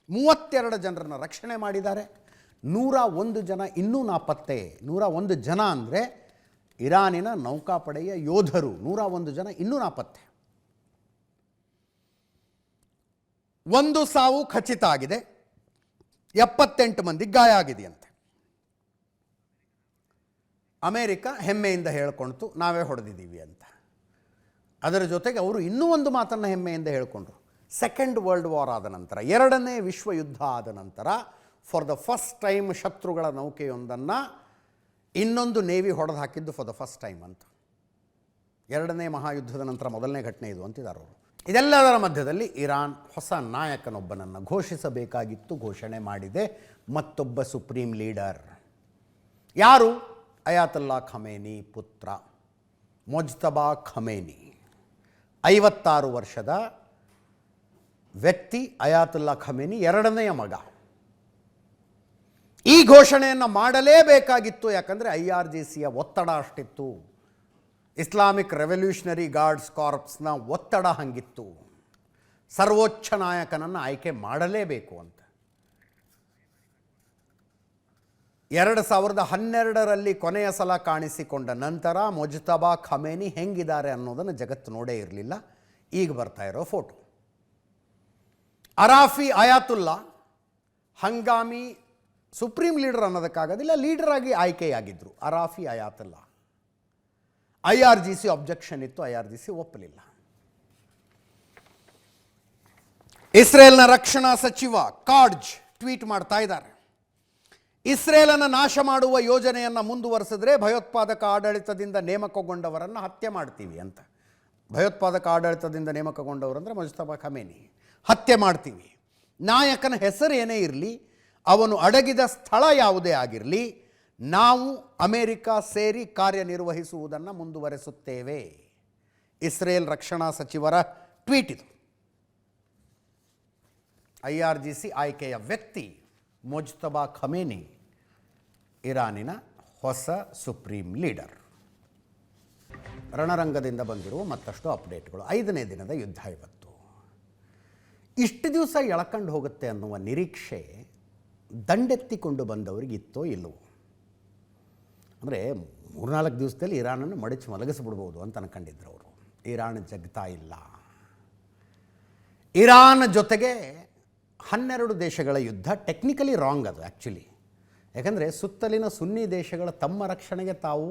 32 ಜನರನ್ನು ರಕ್ಷಣೆ ಮಾಡಿದ್ದಾರೆ. 101 ಜನ ಇನ್ನೂ ನಾಪತ್ತೆ. 101 ಜನ ಅಂದರೆ ಇರಾನಿನ ನೌಕಾಪಡೆಯ ಯೋಧರು 101 ಜನ ಇನ್ನೂ ನಾಪತ್ತೆ. 1 ಸಾವು ಖಚಿತ ಆಗಿದೆ, 78 ಮಂದಿ ಗಾಯ ಆಗಿದೆಯಂತೆ. ಅಮೇರಿಕ ಹೆಮ್ಮೆಯಿಂದ ಹೇಳ್ಕೊಳ್ತು ನಾವೇ ಹೊಡೆದಿದ್ದೀವಿ ಅಂತ. ಅದರ ಜೊತೆಗೆ ಅವರು ಇನ್ನೂ ಒಂದು ಮಾತನ್ನು ಹೆಮ್ಮೆಯಿಂದ ಹೇಳ್ಕೊಂಡ್ರು. ಸೆಕೆಂಡ್ ವರ್ಲ್ಡ್ ವಾರ್ ಆದ ನಂತರ, 2ನೇ ವಿಶ್ವ ಯುದ್ಧ ಆದ ನಂತರ ಫಾರ್ ದ ಫಸ್ಟ್ ಟೈಮ್ ಶತ್ರುಗಳ ನೌಕೆಯೊಂದನ್ನು ಇನ್ನೊಂದು ನೇವಿ ಹೊಡೆದು ಹಾಕಿದ್ದು ಫಾರ್ ದ ಫಸ್ಟ್ ಟೈಮ್ ಅಂತ. 2ನೇ ಮಹಾಯುದ್ಧದ ನಂತರ ಮೊದಲನೇ ಘಟನೆ ಇದು ಅಂತಿದ್ದಾರೆ ಅವರು. ಇದೆಲ್ಲದರ ಮಧ್ಯದಲ್ಲಿ ಇರಾನ್ ಹೊಸ ನಾಯಕನೊಬ್ಬನನ್ನು ಘೋಷಿಸಬೇಕಾಗಿತ್ತು, ಘೋಷಣೆ ಮಾಡಿದೆ. ಮತ್ತೊಬ್ಬ ಸುಪ್ರೀಂ ಲೀಡರ್. ಯಾರು? ಅಯಾತುಲ್ಲಾ ಖಮೇನಿ ಪುತ್ರ ಮೊಜ್ತಬಾ ಖಮೇನಿ. 56 ವರ್ಷದ ವ್ಯಕ್ತಿ ಅಯಾತುಲ್ಲಾ ಖಮೇನಿ 2ನೇ ಮಗ. ಈ ಘೋಷಣೆಯನ್ನು ಮಾಡಲೇಬೇಕಾಗಿತ್ತು. ಯಾಕಂದರೆ IRGCಯ ಒತ್ತಡ ಅಷ್ಟಿತ್ತು. ಇಸ್ಲಾಮಿಕ್ ರೆವಲ್ಯೂಷನರಿ ಗಾರ್ಡ್ಸ್ ಕಾರ್ಪ್ಸ್ನ ಒತ್ತಡ ಹಂಗಿತ್ತು. ಸರ್ವೋಚ್ಚ ನಾಯಕನನ್ನು ಆಯ್ಕೆ ಮಾಡಲೇಬೇಕು ಅಂತ. 2012ರಲ್ಲಿ ಕೊನೆಯ ಸಲ ಕಾಣಿಸಿಕೊಂಡ ನಂತರ ಮುಜ್ತಬಾ ಖಮೇನಿ ಹೆಂಗಿದ್ದಾರೆ ಅನ್ನೋದನ್ನು ಜಗತ್ತು ನೋಡೇ ಇರಲಿಲ್ಲ. ಈಗ ಬರ್ತಾ ಇರೋ ಫೋಟೋ. ಅರಾಫಿ ಅಯಾತುಲ್ಲಾ ಹಂಗಾಮಿ ಸುಪ್ರೀಂ ಲೀಡರ್ ಅನ್ನೋದಕ್ಕಾಗೋದಿಲ್ಲ, ಲೀಡರ್ ಆಗಿ ಆಯ್ಕೆಯಾಗಿದ್ದರು ಅರಾಫಿ ಅಯಾತುಲ್ಲಾ. IRGC ಅಬ್ಜೆಕ್ಷನ್ ಇತ್ತು, IRGC ಒಪ್ಪಲಿಲ್ಲ. ಇಸ್ರೇಲ್ನ ರಕ್ಷಣಾ ಸಚಿವ ಕಾಡ್ಜ್ ಟ್ವೀಟ್ ಮಾಡ್ತಾ ಇದ್ದಾರೆ, ಇಸ್ರೇಲನ್ನು ನಾಶ ಮಾಡುವ ಯೋಜನೆಯನ್ನು ಮುಂದುವರೆಸಿದ್ರೆ ಭಯೋತ್ಪಾದಕ ಆಡಳಿತದಿಂದ ನೇಮಕಗೊಂಡವರನ್ನು ಹತ್ಯೆ ಮಾಡ್ತೀವಿ ಅಂತ. ಭಯೋತ್ಪಾದಕ ಆಡಳಿತದಿಂದ ನೇಮಕಗೊಂಡವರಂದರೆ ಮುಜ್ತಬಾ ಖಮೇನಿ. ಹತ್ಯೆ ಮಾಡ್ತೀವಿ. ನಾಯಕನ ಹೆಸರು ಏನೇ ಇರಲಿ, ಅವನು ಅಡಗಿದ ಸ್ಥಳ ಯಾವುದೇ ಆಗಿರಲಿ, ನಾವು ಅಮೆರಿಕ ಸೇರಿ ಕಾರ್ಯನಿರ್ವಹಿಸುವುದನ್ನು ಮುಂದುವರೆಸುತ್ತೇವೆ. ಇಸ್ರೇಲ್ ರಕ್ಷಣಾ ಸಚಿವರ ಟ್ವೀಟ್ ಇದು. IRGC ಆಯ್ಕೆಯ ವ್ಯಕ್ತಿ ಮುಜ್ತಬಾ ಖಮೇನಿ, ಇರಾನಿನ ಹೊಸ ಸುಪ್ರೀಂ ಲೀಡರ್. ರಣರಂಗದಿಂದ ಬಂದಿರುವ ಮತ್ತಷ್ಟು ಅಪ್ಡೇಟ್ಗಳು. 5ನೇ ದಿನದ ಯುದ್ಧ ಇವತ್ತು. ಇಷ್ಟು ದಿವಸ ಎಳಕಂಡು ಹೋಗುತ್ತೆ ಅನ್ನುವ ನಿರೀಕ್ಷೆ ದಂಡೆತ್ತಿಕೊಂಡು ಬಂದವರಿಗೆ ಇತ್ತೋ ಇಲ್ಲವೋ? ಅಂದರೆ 3-4 ದಿವಸದಲ್ಲಿ ಇರಾನನ್ನು ಮಡಚಿ ಮಲಗಿಸ್ಬಿಡ್ಬೋದು ಅಂತ ಅನ್ಕೊಂಡಿದ್ರು ಅವರು. ಇರಾನ್ ಜಗ್ತಾ ಇಲ್ಲ. ಇರಾನ್ ಜೊತೆಗೆ 12 ದೇಶಗಳ ಯುದ್ಧ ಟೆಕ್ನಿಕಲಿ ರಾಂಗ್ ಅದು ಆ್ಯಕ್ಚುಲಿ. ಯಾಕಂದರೆ ಸುತ್ತಲಿನ ಸುನ್ನಿ ದೇಶಗಳ ತಮ್ಮ ರಕ್ಷಣೆಗೆ ತಾವು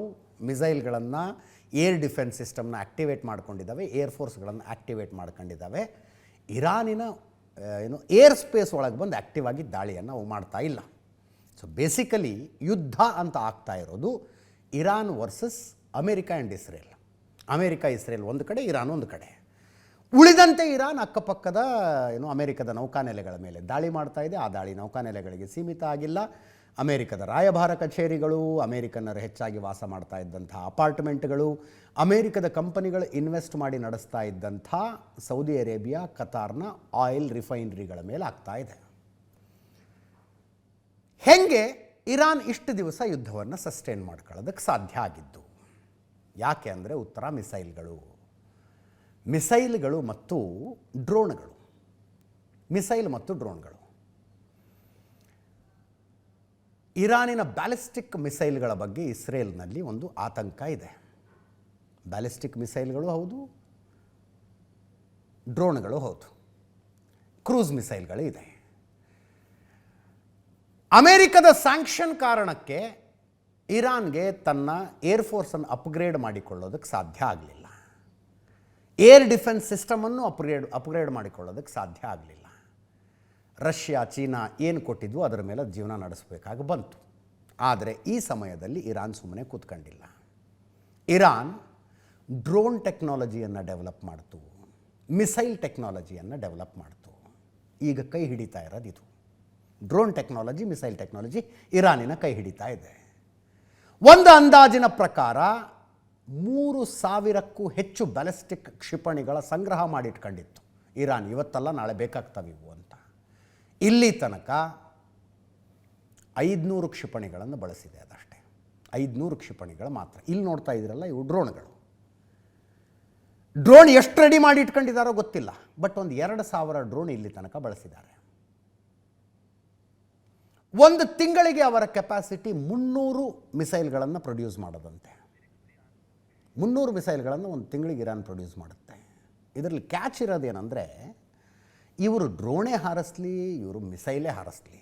ಮಿಸೈಲ್ಗಳನ್ನು, ಏರ್ ಡಿಫೆನ್ಸ್ ಸಿಸ್ಟಮ್ನ ಆ್ಯಕ್ಟಿವೇಟ್ ಮಾಡ್ಕೊಂಡಿದ್ದಾವೆ, ಏರ್ ಫೋರ್ಸ್ಗಳನ್ನು ಆ್ಯಕ್ಟಿವೇಟ್ ಮಾಡ್ಕೊಂಡಿದ್ದಾವೆ. ಇರಾನಿನ ಏರ್ ಸ್ಪೇಸ್ ಒಳಗೆ ಬಂದು ಆ್ಯಕ್ಟಿವ್ ಆಗಿ ದಾಳಿಯನ್ನು ಅವು ಮಾಡ್ತಾ ಇಲ್ಲ. ಸೊ ಬೇಸಿಕಲಿ ಯುದ್ಧ ಅಂತ ಆಗ್ತಾ ಇರೋದು Iran versus America and Israel. America Israel ಒಂದು ಕಡೆ, ಇರಾನ್ ಒಂದು ಕಡೆ. ಉಳಿದಂತೆ ಇರಾನ್ ಅಕ್ಕಪಕ್ಕದ ಅಮೇರಿಕದ ನೌಕಾನೆಲೆಗಳ ಮೇಲೆ ದಾಳಿ ಮಾಡ್ತಾ ಇದೆ. ಆ ದಾಳಿ ನೌಕಾನೆಲೆಗಳಿಗೆ ಸೀಮಿತ ಆಗಿಲ್ಲ. ಅಮೇರಿಕದ ರಾಯಭಾರ ಕಚೇರಿಗಳು, ಅಮೇರಿಕನ್ನರು ಹೆಚ್ಚಾಗಿ ವಾಸ ಮಾಡ್ತಾ ಇದ್ದಂಥ ಅಪಾರ್ಟ್ಮೆಂಟ್ಗಳು, ಅಮೇರಿಕದ ಕಂಪನಿಗಳು ಇನ್ವೆಸ್ಟ್ ಮಾಡಿ ನಡೆಸ್ತಾ ಇದ್ದಂಥ ಸೌದಿ ಅರೇಬಿಯಾ, ಕತಾರ್ನ ಆಯಿಲ್ ರಿಫೈನರಿಗಳ ಮೇಲೆ ಆಗ್ತಾ ಇದೆ. ಹೆಂಗೆ ಇರಾನ್ ಇಷ್ಟು ದಿವಸ ಯುದ್ಧವನ್ನು ಸಸ್ಟೈನ್ ಮಾಡ್ಕೊಳ್ಳೋದಕ್ಕೆ ಸಾಧ್ಯ ಆಗಿದ್ದು? ಯಾಕೆ ಅಂದರೆ ಉತ್ತರ ಮಿಸೈಲ್ಗಳು ಮತ್ತು ಡ್ರೋನ್ಗಳು. ಮಿಸೈಲ್ ಮತ್ತು ಡ್ರೋನ್ಗಳು. ಇರಾನಿನ ಬ್ಯಾಲಿಸ್ಟಿಕ್ ಮಿಸೈಲ್ಗಳ ಬಗ್ಗೆ ಇಸ್ರೇಲ್ನಲ್ಲಿ ಒಂದು ಆತಂಕ ಇದೆ. ಬ್ಯಾಲಿಸ್ಟಿಕ್ ಮಿಸೈಲ್ಗಳು ಹೌದು, ಡ್ರೋನ್ಗಳು ಹೌದು, ಕ್ರೂಸ್ ಮಿಸೈಲ್ಗಳು ಇದೆ. ಅಮೇರಿಕದ ಸ್ಯಾಂಕ್ಷನ್ ಕಾರಣಕ್ಕೆ ಇರಾನ್ಗೆ ತನ್ನ ಏರ್ ಫೋರ್ಸನ್ನು ಅಪ್ಗ್ರೇಡ್ ಮಾಡಿಕೊಳ್ಳೋದಕ್ಕೆ ಸಾಧ್ಯ ಆಗಲಿಲ್ಲ. ಏರ್ ಡಿಫೆನ್ಸ್ ಸಿಸ್ಟಮನ್ನು ಅಪ್ಗ್ರೇಡ್ ಮಾಡಿಕೊಳ್ಳೋದಕ್ಕೆ ಸಾಧ್ಯ ಆಗಲಿಲ್ಲ. ರಷ್ಯಾ, ಚೀನಾ ಏನು ಕೊಟ್ಟಿದ್ವು ಅದರ ಮೇಲೆ ಜೀವನ ನಡೆಸಬೇಕಾಗಿ ಬಂತು. ಆದರೆ ಈ ಸಮಯದಲ್ಲಿ ಇರಾನ್ ಸುಮ್ಮನೆ ಕೂತ್ಕೊಂಡಿಲ್ಲ. ಇರಾನ್ ಡ್ರೋನ್ ಟೆಕ್ನಾಲಜಿಯನ್ನು ಡೆವಲಪ್ ಮಾಡ್ತು, ಮಿಸೈಲ್ ಟೆಕ್ನಾಲಜಿಯನ್ನು ಡೆವಲಪ್ ಮಾಡ್ತು. ಈಗ ಕೈ ಹಿಡಿತಾ ಇರೋದು ಇದು. ಡ್ರೋನ್ ಟೆಕ್ನಾಲಜಿ, ಮಿಸೈಲ್ ಟೆಕ್ನಾಲಜಿ ಇರಾನಿನ ಕೈ ಹಿಡಿತಾ ಇದೆ. ಒಂದು ಅಂದಾಜಿನ ಪ್ರಕಾರ 3,000ಕ್ಕೂ ಹೆಚ್ಚು ಬ್ಯಾಲಿಸ್ಟಿಕ್ ಕ್ಷಿಪಣಿಗಳ ಸಂಗ್ರಹ ಮಾಡಿಟ್ಕೊಂಡಿತ್ತು ಇರಾನ್. ಇವತ್ತಲ್ಲ ನಾಳೆ ಬೇಕಾಗ್ತವೆ ಇವು ಅಂತ. ಇಲ್ಲಿ ತನಕ 500 ಕ್ಷಿಪಣಿಗಳನ್ನು ಬಳಸಿದೆ, ಅದಷ್ಟೇ. 500 ಕ್ಷಿಪಣಿಗಳು ಮಾತ್ರ. ಇಲ್ಲಿ ನೋಡ್ತಾ ಇದ್ದೀರಲ್ಲ, ಇವು ಡ್ರೋನ್ಗಳು. ಡ್ರೋನ್ ಎಷ್ಟು ರೆಡಿ ಮಾಡಿ ಇಟ್ಕೊಂಡಿದ್ದಾರೋ ಗೊತ್ತಿಲ್ಲ, ಬಟ್ ಒಂದು 2,000 ಡ್ರೋನ್ ಇಲ್ಲಿ ತನಕ ಬಳಸಿದ್ದಾರೆ. ಒಂದು ತಿಂಗಳಿಗೆ ಅವರ ಕೆಪಾಸಿಟಿ 300 ಮಿಸೈಲ್ಗಳನ್ನು ಪ್ರೊಡ್ಯೂಸ್ ಮಾಡೋದಂತೆ. 300 ಮಿಸೈಲ್ಗಳನ್ನು ಒಂದು ತಿಂಗಳಿಗೆ ಇರಾನ್ ಪ್ರೊಡ್ಯೂಸ್ ಮಾಡುತ್ತೆ. ಇದರಲ್ಲಿ ಕ್ಯಾಚ್ ಇರೋದೇನೆಂದರೆ, ಇವರು ಡ್ರೋನೇ ಹಾರಿಸ್ಲಿ, ಇವರು ಮಿಸೈಲೇ ಹಾರಿಸ್ಲಿ,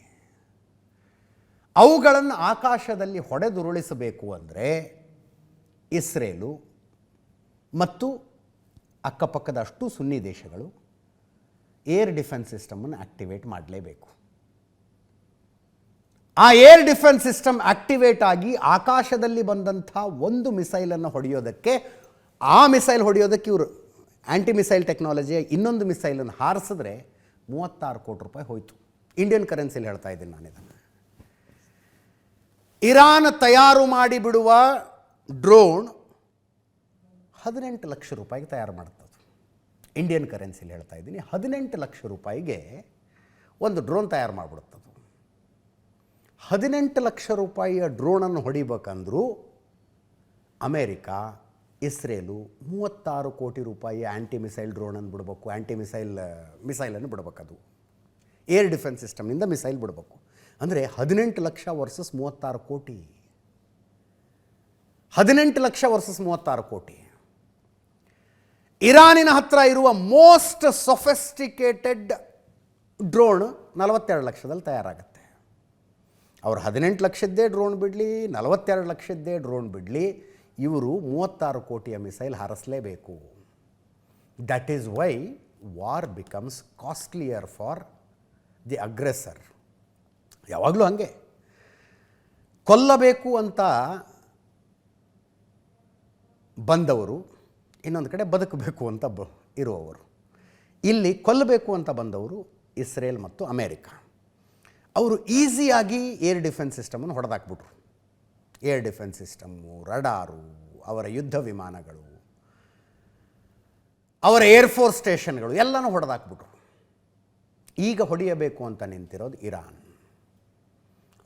ಅವುಗಳನ್ನು ಆಕಾಶದಲ್ಲಿ ಹೊಡೆದುರುಳಿಸಬೇಕು ಅಂದರೆ ಇಸ್ರೇಲು ಮತ್ತು ಅಕ್ಕಪಕ್ಕದ ಅಷ್ಟು ಸುನ್ನಿ ದೇಶಗಳು ಏರ್ ಡಿಫೆನ್ಸ್ ಸಿಸ್ಟಮನ್ನು ಆ್ಯಕ್ಟಿವೇಟ್ ಮಾಡಲೇಬೇಕು. ಆ ಏರ್ ಡಿಫೆನ್ಸ್ ಸಿಸ್ಟಮ್ ಆಕ್ಟಿವೇಟ್ ಆಗಿ ಆಕಾಶದಲ್ಲಿ ಬಂದಂಥ ಒಂದು ಮಿಸೈಲನ್ನು ಹೊಡೆಯೋದಕ್ಕೆ, ಆ ಮಿಸೈಲ್ ಹೊಡೆಯೋದಕ್ಕೆ ಇವರು ಆ್ಯಂಟಿ ಮಿಸೈಲ್ ಟೆಕ್ನಾಲಜಿಯ ಇನ್ನೊಂದು ಮಿಸೈಲನ್ನು ಹಾರಿಸಿದ್ರೆ 36 ಕೋಟಿ ರೂಪಾಯಿ ಹೋಯಿತು. ಇಂಡಿಯನ್ ಕರೆನ್ಸಿಲಿ ಹೇಳ್ತಾ ಇದ್ದೀನಿ ನಾನು ಇದನ್ನು. ಇರಾನ್ ತಯಾರು ಮಾಡಿಬಿಡುವ ಡ್ರೋನ್ 18 ಲಕ್ಷ ರೂಪಾಯಿಗೆ ತಯಾರು ಮಾಡ್ತದೆ. ಇಂಡಿಯನ್ ಕರೆನ್ಸಿಲಿ ಹೇಳ್ತಾ ಇದ್ದೀನಿ. 18 ಲಕ್ಷ ರೂಪಾಯಿಗೆ ಒಂದು ಡ್ರೋನ್ ತಯಾರು ಮಾಡಿಬಿಡುತ್ತದು. 18 ಲಕ್ಷ ರೂಪಾಯಿಯ ಡ್ರೋನನ್ನು ಹೊಡಿಬೇಕಂದ್ರೂ ಅಮೇರಿಕಾ, ಇಸ್ರೇಲು 36 ಕೋಟಿ ರೂಪಾಯಿಯ ಆ್ಯಂಟಿ ಮಿಸೈಲ್ ಡ್ರೋನನ್ನು ಬಿಡಬೇಕು. ಆ್ಯಂಟಿ ಮಿಸೈಲನ್ನು ಬಿಡಬೇಕದು. ಏರ್ ಡಿಫೆನ್ಸ್ ಸಿಸ್ಟಮ್ನಿಂದ ಮಿಸೈಲ್ ಬಿಡಬೇಕು. ಅಂದರೆ 18 ಲಕ್ಷ ವರ್ಸಸ್ 36 ಕೋಟಿ. 18 ಲಕ್ಷ ವರ್ಸಸ್ 36 ಕೋಟಿ. ಇರಾನಿನ ಹತ್ರ ಇರುವ ಮೋಸ್ಟ್ ಸೊಫೆಸ್ಟಿಕೇಟೆಡ್ ಡ್ರೋನ್ 42 ಲಕ್ಷದಲ್ಲಿ ತಯಾರಾಗುತ್ತೆ. ಅವರು 18 ಲಕ್ಷದ್ದೇ ಡ್ರೋನ್ ಬಿಡಲಿ, 42 ಲಕ್ಷದ್ದೇ ಡ್ರೋನ್ ಬಿಡಲಿ, ಇವರು 36 ಕೋಟಿಯ ಮಿಸೈಲ್ ಹಾರಿಸಲೇಬೇಕು. That is why war becomes costlier for the aggressor. ಯಾವಾಗಲೂ ಹಾಗೆ, ಕೊಲ್ಲಬೇಕು ಅಂತ ಬಂದವರು ಇನ್ನೊಂದು ಕಡೆ ಬದುಕಬೇಕು ಅಂತ ಇರುವವರು. ಇಲ್ಲಿ ಕೊಲ್ಲಬೇಕು ಅಂತ ಬಂದವರು ಇಸ್ರೇಲ್ ಮತ್ತು ಅಮೇರಿಕಾ. ಅವರು ಈಸಿಯಾಗಿ ಏರ್ ಡಿಫೆನ್ಸ್ ಸಿಸ್ಟಮನ್ನು ಹೊಡೆದಾಕ್ಬಿಟ್ರು. ಏರ್ ಡಿಫೆನ್ಸ್ ಸಿಸ್ಟಮ್ಮು, ರಡಾರು, ಅವರ ಯುದ್ಧ ವಿಮಾನಗಳು, ಅವರ ಏರ್ಫೋರ್ಸ್ ಸ್ಟೇಷನ್ಗಳು ಎಲ್ಲನೂ ಹೊಡೆದಾಕ್ಬಿಟ್ರು. ಈಗ ಹೊಡೆಯಬೇಕು ಅಂತ ನಿಂತಿರೋದು ಇರಾನ್.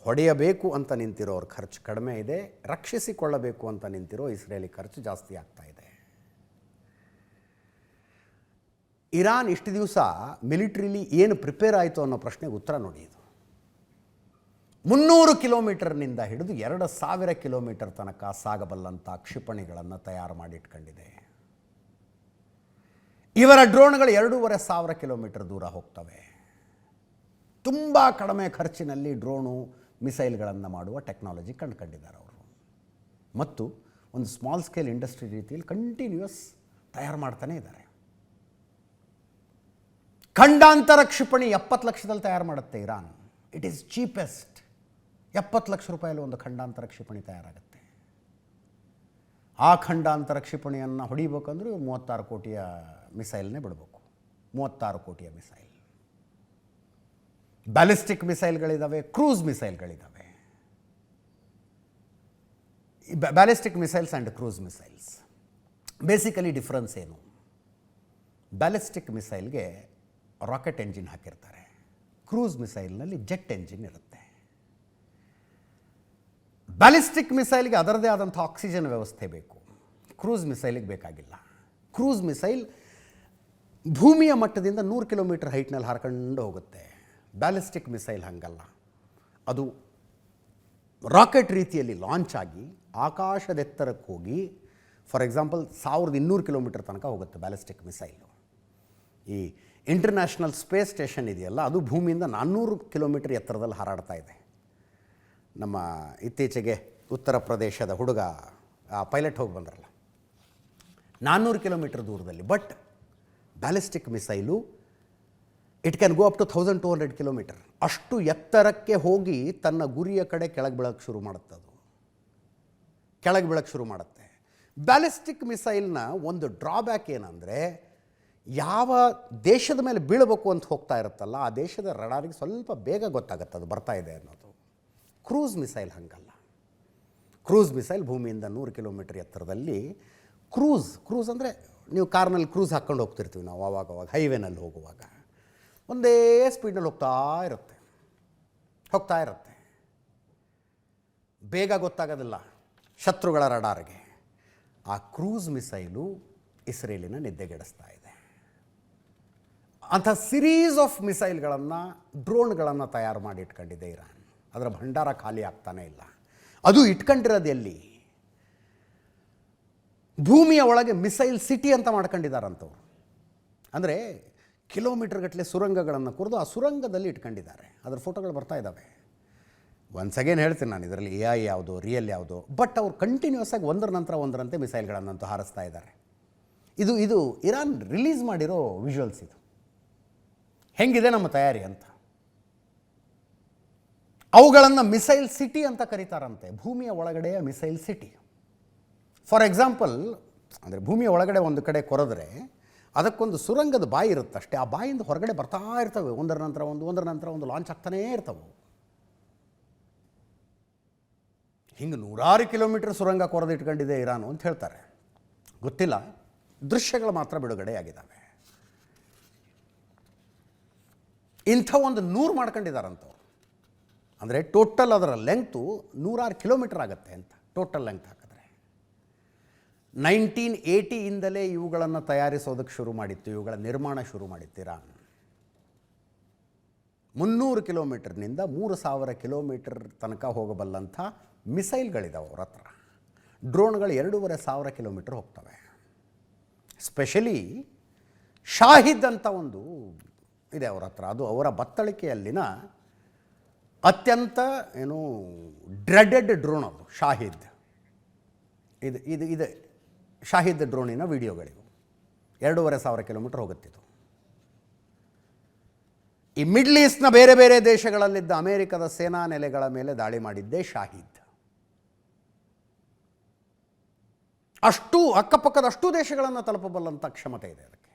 ಹೊಡೆಯಬೇಕು ಅಂತ ನಿಂತಿರೋರ ಖರ್ಚು ಕಡಿಮೆ ಇದೆ, ರಕ್ಷಿಸಿಕೊಳ್ಳಬೇಕು ಅಂತ ನಿಂತಿರೋ ಇಸ್ರೇಲಿ ಖರ್ಚು ಜಾಸ್ತಿ ಆಗ್ತಾ ಇದೆ. ಇರಾನ್ ಇಷ್ಟು ದಿವಸ ಮಿಲಿಟ್ರಿಲಿ ಏನು ಪ್ರಿಪೇರ್ ಆಯಿತು ಅನ್ನೋ ಪ್ರಶ್ನೆಗೆ ಉತ್ತರ ನೋಡಿ. ಇದು 300 ಕಿಲೋಮೀಟರ್ನಿಂದ ಹಿಡಿದು 2000 ಕಿಲೋಮೀಟರ್ ತನಕ ಸಾಗಬಲ್ಲಂಥ ಕ್ಷಿಪಣಿಗಳನ್ನು ತಯಾರು ಮಾಡಿಟ್ಕೊಂಡಿದೆ. ಇವರ ಡ್ರೋನ್ಗಳು 2500 ಕಿಲೋಮೀಟರ್ ದೂರ ಹೋಗ್ತವೆ. ತುಂಬ ಕಡಿಮೆ ಖರ್ಚಿನಲ್ಲಿ ಡ್ರೋನು ಮಿಸೈಲ್ಗಳನ್ನು ಮಾಡುವ ಟೆಕ್ನಾಲಜಿ ಕಂಡುಕೊಂಡಿದ್ದಾರೆ ಅವರು. ಮತ್ತು ಒಂದು ಸ್ಮಾಲ್ ಸ್ಕೇಲ್ ಇಂಡಸ್ಟ್ರಿ ರೀತಿಯಲ್ಲಿ ಕಂಟಿನ್ಯೂಸ್ ತಯಾರು ಮಾಡ್ತಾನೆ ಇದ್ದಾರೆ. ಖಂಡಾಂತರ ಕ್ಷಿಪಣಿ 70 ಲಕ್ಷದಲ್ಲಿ ತಯಾರು ಮಾಡುತ್ತೆ Iran. It is cheapest. 70 lakh ರೂಪಾಯಲ್ಲಿ ಒಂದು ಖಂಡಾಂತರ ಕ್ಷಿಪಣಿ ತಯಾರಾಗುತ್ತೆ. ಆ ಖಂಡಾಂತರ ಕ್ಷಿಪಣಿಯನ್ನು ಹೊಡಿಬೇಕಂದ್ರೆ 36 ಕೋಟಿಯ ಮಿಸೈಲ್ನೇ ಬಿಡಬೇಕು. 36 ಕೋಟಿಯ ಮಿಸೈಲ್. ಬ್ಯಾಲಿಸ್ಟಿಕ್ ಮಿಸೈಲ್ಗಳಿದ್ದಾವೆ, ಕ್ರೂಸ್ ಮಿಸೈಲ್ಗಳಿದ್ದಾವೆ. Ballistic missiles and cruise missiles basically difference ಏನು? ಬ್ಯಾಲಿಸ್ಟಿಕ್ ಮಿಸೈಲ್ಗೆ ರಾಕೆಟ್ ಎಂಜಿನ್ ಹಾಕಿರ್ತಾರೆ. ಕ್ರೂಸ್ ಮಿಸೈಲ್ನಲ್ಲಿ ಜೆಟ್ ಎಂಜಿನ್ ಇರುತ್ತೆ. ಬ್ಯಾಲಿಸ್ಟಿಕ್ ಮಿಸೈಲ್ಗೆ ಅದರದೇ ಆದಂಥ ಆಕ್ಸಿಜನ್ ವ್ಯವಸ್ಥೆ ಬೇಕು. ಕ್ರೂಸ್ ಮಿಸೈಲಿಗೆ ಬೇಕಾಗಿಲ್ಲ. ಕ್ರೂಸ್ ಮಿಸೈಲ್ ಭೂಮಿಯ ಮಟ್ಟದಿಂದ 100 ಕಿಲೋಮೀಟರ್ ಹೈಟ್ನಲ್ಲಿ ಹಾರ್ಕೊಂಡು ಹೋಗುತ್ತೆ. ಬ್ಯಾಲಿಸ್ಟಿಕ್ ಮಿಸೈಲ್ ಹಾಗಲ್ಲ. ಅದು ರಾಕೆಟ್ ರೀತಿಯಲ್ಲಿ ಲಾಂಚ್ ಆಗಿ ಆಕಾಶದ ಎತ್ತರಕ್ಕೆ ಹೋಗಿ, ಫಾರ್ ಎಕ್ಸಾಂಪಲ್ 1200 ಕಿಲೋಮೀಟರ್ ತನಕ ಹೋಗುತ್ತೆ ಬ್ಯಾಲಿಸ್ಟಿಕ್ ಮಿಸೈಲು. ಈ ಇಂಟರ್ನ್ಯಾಷನಲ್ ಸ್ಪೇಸ್ ಸ್ಟೇಷನ್ ಇದೆಯಲ್ಲ, ಅದು ಭೂಮಿಯಿಂದ 400 ಕಿಲೋಮೀಟರ್ ಎತ್ತರದಲ್ಲಿ ಹಾರಾಡ್ತಾ ಇದೆ. ನಮ್ಮ ಇತ್ತೀಚೆಗೆ ಉತ್ತರ ಪ್ರದೇಶದ ಹುಡುಗ ಪೈಲಟ್ ಹೋಗಿ ಬಂದ್ರಲ್ಲ, 400 ಕಿಲೋಮೀಟರ್ ದೂರದಲ್ಲಿ. But ballistic missile it can go up to 1200 kilometre. ಅಷ್ಟು ಎತ್ತರಕ್ಕೆ ಹೋಗಿ ತನ್ನ ಗುರಿಯ ಕಡೆ ಕೆಳಗೆ ಬೀಳಕ್ಕೆ ಶುರು ಮಾಡುತ್ತೆ. ಅದು ಕೆಳಗೆ ಬೀಳಕ್ಕೆ ಶುರು ಮಾಡುತ್ತೆ. ಬ್ಯಾಲಿಸ್ಟಿಕ್ ಮಿಸೈಲ್ನ ಒಂದು ಡ್ರಾಬ್ಯಾಕ್ ಏನಂದರೆ, ಯಾವ ದೇಶದ ಮೇಲೆ ಬೀಳಬೇಕು ಅಂತ ಹೋಗ್ತಾ ಇರುತ್ತಲ್ಲ, ಆ ದೇಶದ ರಡಾರಿಗೆ ಸ್ವಲ್ಪ ಬೇಗ ಗೊತ್ತಾಗುತ್ತೆ ಅದು ಬರ್ತಾ ಇದೆ ಅನ್ನೋದು. ಕ್ರೂಸ್ ಮಿಸೈಲ್ ಹಾಗಲ್ಲ. ಕ್ರೂಸ್ ಮಿಸೈಲ್ ಭೂಮಿಯಿಂದ 100 ಕಿಲೋಮೀಟರ್ ಎತ್ತರದಲ್ಲಿ ಕ್ರೂಸ್ ಅಂದರೆ ನೀವು ಕಾರ್ನಲ್ಲಿ ಕ್ರೂಸ್ ಹಾಕ್ಕೊಂಡು ಹೋಗ್ತಿರ್ತೀವಿ ನಾವು ಅವಾಗವಾಗ ಹೈವೇನಲ್ಲಿ ಹೋಗುವಾಗ. ಒಂದೇ ಸ್ಪೀಡ್ನಲ್ಲಿ ಹೋಗ್ತಾ ಇರುತ್ತೆ. ಬೇಗ ಗೊತ್ತಾಗೋದಿಲ್ಲ ಶತ್ರುಗಳ ರಡಾರ್ಗೆ. ಆ ಕ್ರೂಸ್ ಮಿಸೈಲು ಇಸ್ರೇಲಿನ ನಿದ್ದೆಗೆಡಿಸ್ತಾ ಇದೆ. ಅಂಥ ಸಿರೀಸ್ ಆಫ್ ಮಿಸೈಲ್ಗಳನ್ನು, ಡ್ರೋನ್ಗಳನ್ನು ತಯಾರು ಮಾಡಿ ಇಟ್ಕೊಂಡಿದೆ ಇರಾನ್. ಅದರ ಭಂಡಾರ ಖಾಲಿ ಆಗ್ತಾನೇ ಇಲ್ಲ. ಅದು ಇಟ್ಕೊಂಡಿರೋದು ಎಲ್ಲಿ? ಭೂಮಿಯ ಒಳಗೆ ಮಿಸೈಲ್ ಸಿಟಿ ಅಂತ ಮಾಡ್ಕೊಂಡಿದ್ದಾರಂಥವ್ರು. ಅಂದರೆ ಕಿಲೋಮೀಟರ್ ಗಟ್ಟಲೆ ಸುರಂಗಗಳನ್ನು ಕುರಿದು ಆ ಸುರಂಗದಲ್ಲಿ ಇಟ್ಕೊಂಡಿದ್ದಾರೆ. ಅದರ ಫೋಟೋಗಳು ಬರ್ತಾ ಇದ್ದಾವೆ. ಒನ್ಸ್ ಅಗೇನ್ ಹೇಳ್ತೀನಿ ನಾನು, ಇದರಲ್ಲಿ AI ಯಾವುದು, ರಿಯಲ್ ಯಾವುದು. ಬಟ್ ಅವ್ರು ಕಂಟಿನ್ಯೂಸ್ ಆಗಿ ಒಂದರ ನಂತರ ಒಂದರಂತೆ ಮಿಸೈಲ್ಗಳನ್ನಂತೂ ಹಾರಿಸ್ತಾ ಇದ್ದಾರೆ. ಇದು ಇರಾನ್ ರಿಲೀಸ್ ಮಾಡಿರೋ ವಿಜುವಲ್ಸ್. ಇದು ಹೆಂಗಿದೆ ನಮ್ಮ ತಯಾರಿ ಅಂತ. ಅವುಗಳನ್ನು ಮಿಸೈಲ್ ಸಿಟಿ ಅಂತ ಕರೀತಾರಂತೆ. ಭೂಮಿಯ ಒಳಗಡೆಯ ಮಿಸೈಲ್ ಸಿಟಿ. ಫಾರ್ ಎಕ್ಸಾಂಪಲ್, ಅಂದರೆ ಭೂಮಿಯ ಒಳಗಡೆ ಒಂದು ಕಡೆ ಕೊರೆದ್ರೆ ಅದಕ್ಕೊಂದು ಸುರಂಗದ ಬಾಯಿ ಇರುತ್ತಷ್ಟೇ. ಆ ಬಾಯಿಂದ ಹೊರಗಡೆ ಬರ್ತಾ ಇರ್ತವೆ, ಒಂದರ ನಂತರ ಒಂದು ಲಾಂಚ್ ಆಗ್ತಾನೇ ಇರ್ತವೆ. ಹಿಂಗೆ 100 ಕಿಲೋಮೀಟರ್ ಸುರಂಗ ಕೊರೆದು ಇಟ್ಕೊಂಡಿದೆ ಇರಾನು ಅಂತ ಹೇಳ್ತಾರೆ. ಗೊತ್ತಿಲ್ಲ, ದೃಶ್ಯಗಳು ಮಾತ್ರ ಬಿಡುಗಡೆಯಾಗಿದ್ದಾವೆ. ಇಂಥ ಒಂದು 100 ಮಾಡ್ಕೊಂಡಿದ್ದಾರಂಥವ್ರು. ಅಂದರೆ ಟೋಟಲ್ ಅದರ ಲೆಂಗ್ತು 106 ಕಿಲೋಮೀಟರ್ ಆಗುತ್ತೆ ಅಂತ ಟೋಟಲ್ ಲೆಂಗ್ತ್ ಹಾಕಿದ್ರೆ. 1980ಇಂದಲೇ ಇವುಗಳನ್ನು ತಯಾರಿಸೋದಕ್ಕೆ ಶುರು ಮಾಡಿತ್ತು, ಇವುಗಳ ನಿರ್ಮಾಣ ಶುರು ಮಾಡಿತ್ತು ಇರಾನ್. 300 ಕಿಲೋಮೀಟರ್ನಿಂದ 3000 ಕಿಲೋಮೀಟರ್ ತನಕ ಹೋಗಬಲ್ಲಂಥ ಮಿಸೈಲ್ಗಳಿದ್ದಾವೆ ಅವ್ರ ಹತ್ರ. ಡ್ರೋನ್ಗಳು 2500 ಕಿಲೋಮೀಟರ್ ಹೋಗ್ತವೆ. ಸ್ಪೆಷಲಿ ಶಾಹಿದ್ ಅಂತ ಒಂದು ಇದೆ ಅವ್ರ ಹತ್ರ. ಅದು ಅವರ ಬತ್ತಳಿಕೆಯಲ್ಲಿನ ಅತ್ಯಂತ ಡ್ರೆಡೆಡ್ ಡ್ರೋನ್. ಅದು ಶಾಹಿದ್. ಇದು ಶಾಹಿದ್ ಡ್ರೋನಿನ ವಿಡಿಯೋಗಳಿವು. 2500 ಕಿಲೋಮೀಟರ್ ಹೋಗುತ್ತಿದ್ದು. ಈ ಮಿಡ್ಲ್ ಈಸ್ಟ್ನ ಬೇರೆ ಬೇರೆ ದೇಶಗಳಲ್ಲಿದ್ದ ಅಮೇರಿಕದ ಸೇನಾ ನೆಲೆಗಳ ಮೇಲೆ ದಾಳಿ ಮಾಡಿದ್ದೇ ಶಾಹಿದ್. ಅಷ್ಟು ಅಕ್ಕಪಕ್ಕದ ಅಷ್ಟು ದೇಶಗಳನ್ನು ತಲುಪಬಲ್ಲಂಥ ಕ್ಷಮತೆ ಇದೆ ಅದಕ್ಕೆ.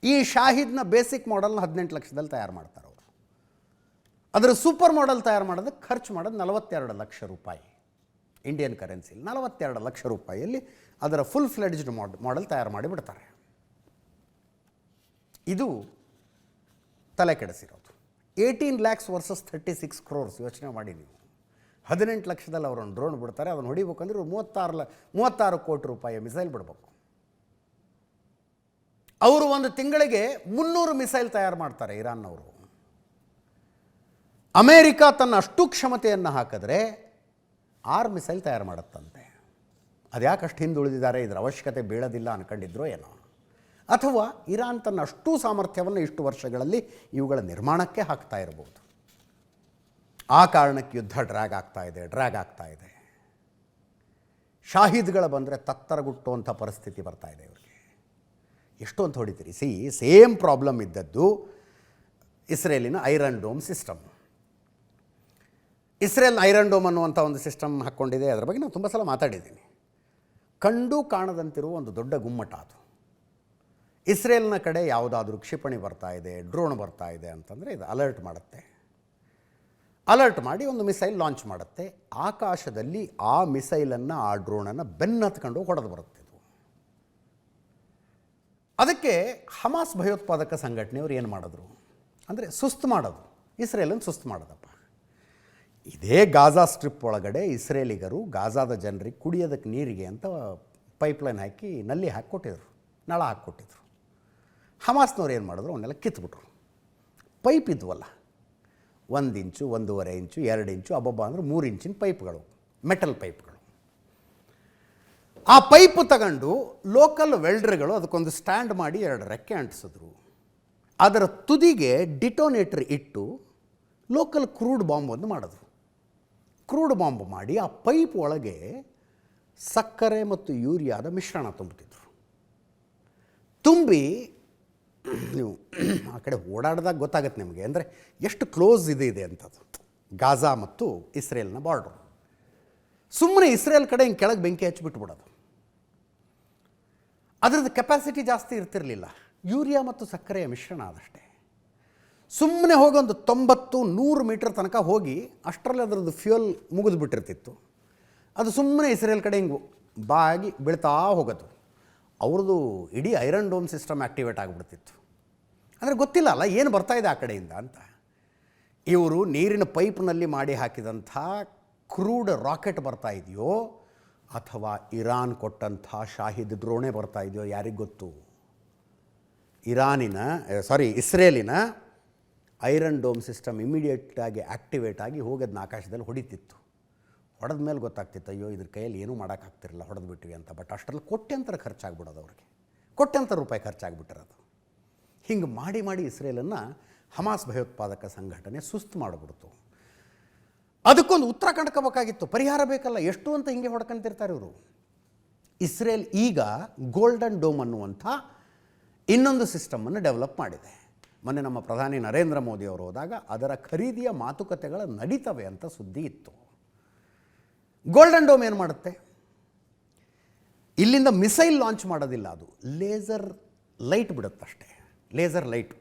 ಈ ಶಾಹಿದ್ನ ಬೇಸಿಕ್ ಮಾಡೆಲ್ನ 18 ಲಕ್ಷದಲ್ಲಿ ತಯಾರು ಮಾಡ್ತಾರೆ ಅವರು. ಅದರ ಸೂಪರ್ ಮಾಡೆಲ್ ತಯಾರು ಮಾಡೋದಕ್ಕೆ ಖರ್ಚು ಮಾಡೋದು 42 ಲಕ್ಷ ರೂಪಾಯಿ ಇಂಡಿಯನ್ ಕರೆನ್ಸಿಲಿ. 42 ಲಕ್ಷ ರೂಪಾಯಿಯಲ್ಲಿ ಅದರ ಫುಲ್ ಫ್ಲೆಡ್ಜ್ಡ್ ಮಾಡೆಲ್ ತಯಾರು ಮಾಡಿಬಿಡ್ತಾರೆ. ಇದು ತಲೆ ಕೆಡಿಸಿರೋದು. 18 ಲ್ಯಾಕ್ಸ್ ವರ್ಸಸ್ 36 crores. ಯೋಚನೆ ಮಾಡಿ ನೀವು. 18 ಲಕ್ಷದಲ್ಲಿ ಅವರೊಂದು ಡ್ರೋನ್ ಬಿಡ್ತಾರೆ. ಅದನ್ನು ಹೊಡಿಬೇಕಂದ್ರೆ 36 ಕೋಟಿ ರೂಪಾಯಿ ಮಿಸೈಲ್ ಬಿಡಬೇಕು. ಅವರು ಒಂದು ತಿಂಗಳಿಗೆ 300 ಮಿಸೈಲ್ ತಯಾರು ಮಾಡ್ತಾರೆ ಇರಾನ್ನವರು. ಅಮೇರಿಕ ತನ್ನ ಅಷ್ಟು ಕ್ಷಮತೆಯನ್ನು ಹಾಕಿದ್ರೆ 6 ಮಿಸೈಲ್ ತಯಾರು ಮಾಡುತ್ತಂತೆ. ಅದು ಯಾಕಷ್ಟು ಹಿಂದುಳಿದಿದ್ದಾರೆ, ಇದರ ಅವಶ್ಯಕತೆ ಬೀಳೋದಿಲ್ಲ ಅಂದ್ಕೊಂಡಿದ್ರೋ ಏನೋ, ಅಥವಾ ಇರಾನ್ ತನ್ನ ಅಷ್ಟು ಸಾಮರ್ಥ್ಯವನ್ನು ಇಷ್ಟು ವರ್ಷಗಳಲ್ಲಿ ಇವುಗಳ ನಿರ್ಮಾಣಕ್ಕೆ ಹಾಕ್ತಾ ಇರಬಹುದು. ಆ ಕಾರಣಕ್ಕೆ ಯುದ್ಧ ಡ್ರ್ಯಾಗ್ ಆಗ್ತಾ ಇದೆ. ಶಾಹಿದ್ಗಳ ಬಂದರೆ ತತ್ತರಗುಟ್ಟುವಂಥ ಪರಿಸ್ಥಿತಿ ಬರ್ತಾ ಇದೆ ಇವರಿಗೆ. ಎಷ್ಟು ಅಂತ ಹೊಡಿತೀರಿ? ಸೇಮ್ ಪ್ರಾಬ್ಲಮ್ ಇದ್ದದ್ದು ಇಸ್ರೇಲಿನ iron dome system. Israel iron dome ಅನ್ನುವಂಥ ಒಂದು ಸಿಸ್ಟಮ್ ಹಾಕ್ಕೊಂಡಿದೆ. ಅದರ ಬಗ್ಗೆ ನಾನು ತುಂಬ ಸಲ ಮಾತಾಡಿದ್ದೀನಿ. ಕಂಡು ಕಾಣದಂತಿರುವ ಒಂದು ದೊಡ್ಡ ಗುಮ್ಮಟ ಅದು. ಇಸ್ರೇಲ್ನ ಕಡೆ ಯಾವುದಾದ್ರೂ ಕ್ಷಿಪಣಿ ಬರ್ತಾ ಇದೆ, ಡ್ರೋನ್ ಬರ್ತಾ ಇದೆ ಅಂತಂದರೆ ಇದು ಅಲರ್ಟ್ ಮಾಡುತ್ತೆ. ಅಲರ್ಟ್ ಮಾಡಿ ಒಂದು ಮಿಸೈಲ್ ಲಾಂಚ್ ಮಾಡುತ್ತೆ. ಆಕಾಶದಲ್ಲಿ ಆ ಮಿಸೈಲನ್ನು, ಆ ಡ್ರೋನನ್ನು ಬೆನ್ನತ್ಕೊಂಡು ಹೊಡೆದು ಬರುತ್ತೆ. ಅದಕ್ಕೆ ಹಮಾಸ್ ಭಯೋತ್ಪಾದಕ ಸಂಘಟನೆಯವರು ಏನು ಮಾಡಿದ್ರು ಅಂದರೆ ಸುಸ್ತು ಮಾಡೋದು. ಇಸ್ರೇಲನ್ನು ಸುಸ್ತು ಮಾಡೋದಪ್ಪ. ಇದೇ ಗಾಜಾ ಸ್ಟ್ರಿಪ್ ಒಳಗಡೆ ಇಸ್ರೇಲಿಗರು ಗಾಜಾದ ಜನರಿಗೆ ಕುಡಿಯೋದಕ್ಕೆ ನೀರಿಗೆ ಅಂತ ಪೈಪ್ಲೈನ್ ಹಾಕಿ ನಲ್ಲಿ ಹಾಕಿಕೊಟ್ಟಿದ್ರು, ನಳ ಹಾಕ್ಕೊಟ್ಟಿದ್ರು. ಹಮಾಸ್ನವ್ರು ಏನು ಮಾಡಿದ್ರು, ಅವನ್ನೆಲ್ಲ ಕಿತ್ಬಿಟ್ರು. ಪೈಪ್ ಇದ್ವಲ್ಲ, 1 ಇಂಚು, 1.5 ಇಂಚು, 2 ಇಂಚು, ಅಬ್ಬಬ್ಬ ಅಂದರೆ 3 ಇಂಚಿನ ಪೈಪ್ಗಳು, ಮೆಟಲ್ ಪೈಪ್ಗಳು. ಆ ಪೈಪ್ ತಗೊಂಡು ಲೋಕಲ್ ವೆಲ್ಡರ್ಗಳು ಅದಕ್ಕೊಂದು ಸ್ಟ್ಯಾಂಡ್ ಮಾಡಿ 2 ರೆಕ್ಕೆ ಅಂಟಿಸಿದ್ರು. ಅದರ ತುದಿಗೆ ಡಿಟೋನೇಟರ್ ಇಟ್ಟು ಲೋಕಲ್ ಕ್ರೂಡ್ ಬಾಂಬ್ ಒಂದು ಮಾಡಿದ್ರು. ಕ್ರೂಡ್ ಬಾಂಬ್ ಮಾಡಿ ಆ ಪೈಪ್ ಒಳಗೆ ಸಕ್ಕರೆ ಮತ್ತು ಯೂರಿಯಾದ ಮಿಶ್ರಣ ತುಂಬುತ್ತಿದ್ರು. ತುಂಬಿ ನೀವು ಆ ಕಡೆ ಓಡಾಡಿದಾಗ ಗೊತ್ತಾಗುತ್ತೆ ನಿಮಗೆ, ಅಂದರೆ ಎಷ್ಟು ಕ್ಲೋಸ್ ಇದೆ ಅಂಥದ್ದು ಗಾಜಾ ಮತ್ತು ಇಸ್ರೇಲ್ನ ಬಾರ್ಡ್ರು. ಸುಮ್ಮನೆ ಇಸ್ರೇಲ್ ಕಡೆ ಹಿಂಗೆ ಕೆಳಗೆ ಬೆಂಕಿ ಹಚ್ಚಿಬಿಟ್ಬಿಡೋದು. ಅದರದ್ದು ಕೆಪಾಸಿಟಿ ಜಾಸ್ತಿ ಇರ್ತಿರಲಿಲ್ಲ. ಯೂರಿಯಾ ಮತ್ತು ಸಕ್ಕರೆಯ ಮಿಶ್ರಣ ಅದಷ್ಟೇ. ಸುಮ್ಮನೆ ಹೋಗಿ ಒಂದು 90-100 ಮೀಟರ್ ತನಕ ಹೋಗಿ ಅಷ್ಟರಲ್ಲಿ ಅದರದ್ದು ಫ್ಯೂಯಲ್ ಮುಗಿದು ಬಿಟ್ಟಿರ್ತಿತ್ತು. ಅದು ಸುಮ್ಮನೆ ಇಸ್ರೇಲ್ ಕಡೆ ಹಿಂಗೆ ಬಾಗಿ ಬೀಳ್ತಾ ಹೋಗೋದು. ಅವ್ರದ್ದು ಇಡೀ ಐರನ್ ಡೋಮ್ ಸಿಸ್ಟಮ್ ಆ್ಯಕ್ಟಿವೇಟ್ ಆಗಿಬಿಡ್ತಿತ್ತು. ಅಂದರೆ ಗೊತ್ತಿಲ್ಲ ಅಲ್ಲ ಏನು ಬರ್ತಾಯಿದೆ ಆ ಕಡೆಯಿಂದ ಅಂತ. ಇವರು ನೀರಿನ ಪೈಪ್ನಲ್ಲಿ ಮಾಡಿ ಹಾಕಿದಂಥ ಕ್ರೂಡ್ ರಾಕೆಟ್ ಬರ್ತಾ ಇದೆಯೋ ಅಥವಾ ಇರಾನ್ ಕೊಟ್ಟಂಥ ಶಾಹಿದ್ ಡ್ರೋನೇ ಬರ್ತಾ ಇದೆಯೋ ಯಾರಿಗೆ ಗೊತ್ತು. ಇಸ್ರೇಲಿನ ಐರನ್ ಡೋಮ್ ಸಿಸ್ಟಮ್ ಇಮಿಡಿಯೇಟಾಗಿ ಆ್ಯಕ್ಟಿವೇಟ್ ಆಗಿ ಹೋಗೋದನ್ನ ಆಕಾಶದಲ್ಲಿ ಹೊಡಿತಿತ್ತು. ಹೊಡೆದ ಮೇಲೆ ಗೊತ್ತಾಗ್ತಿತ್ತು, ಅಯ್ಯೋ ಇದ್ರ ಕೈಯಲ್ಲಿ ಏನೂ ಮಾಡೋಕ್ಕಾಗ್ತಿರಲಿಲ್ಲ, ಹೊಡೆದು ಬಿಟ್ವಿ ಅಂತ. ಬಟ್ ಅಷ್ಟರಲ್ಲಿ ಕೋಟ್ಯಂತರ ಖರ್ಚಾಗ್ಬಿಡೋದು ಅವ್ರಿಗೆ, ಕೋಟ್ಯಂತರ ರೂಪಾಯಿ ಖರ್ಚಾಗ್ಬಿಟ್ಟಿರೋದು. ಹಿಂಗೆ ಮಾಡಿ ಇಸ್ರೇಲನ್ನು ಹಮಾಸ್ ಭಯೋತ್ಪಾದಕ ಸಂಘಟನೆ ಸುಸ್ತು ಮಾಡಿಬಿಡ್ತು. ಅದಕ್ಕೊಂದು ಉತ್ತರ ಕಂಡ್ಕೋಬೇಕಾಗಿತ್ತು, ಪರಿಹಾರ ಬೇಕಲ್ಲ. ಎಷ್ಟು ಅಂತ ಹಿಂಗೆ ಹೊಡ್ಕೊಂತಿರ್ತಾರೆ ಇವರು. ಇಸ್ರೇಲ್ ಈಗ ಗೋಲ್ಡನ್ ಡೋಮ್ ಅನ್ನುವಂಥ ಇನ್ನೊಂದು ಸಿಸ್ಟಮನ್ನು ಡೆವಲಪ್ ಮಾಡಿದೆ. ಮೊನ್ನೆ ನಮ್ಮ ಪ್ರಧಾನಿ ನರೇಂದ್ರ ಮೋದಿ ಅವರು ಹೋದಾಗ ಅದರ ಖರೀದಿಯ ಮಾತುಕತೆಗಳು ನಡೀತವೆ ಅಂತ ಸುದ್ದಿ ಇತ್ತು. ಗೋಲ್ಡನ್ ಡೋಮ್ ಏನು ಮಾಡುತ್ತೆ, ಇಲ್ಲಿಂದ ಮಿಸೈಲ್ ಲಾಂಚ್ ಮಾಡೋದಿಲ್ಲ, ಅದು ಲೇಸರ್ ಲೈಟ್ ಬಿಡುತ್ತಷ್ಟೇ. ಲೇಸರ್ ಲೈಟು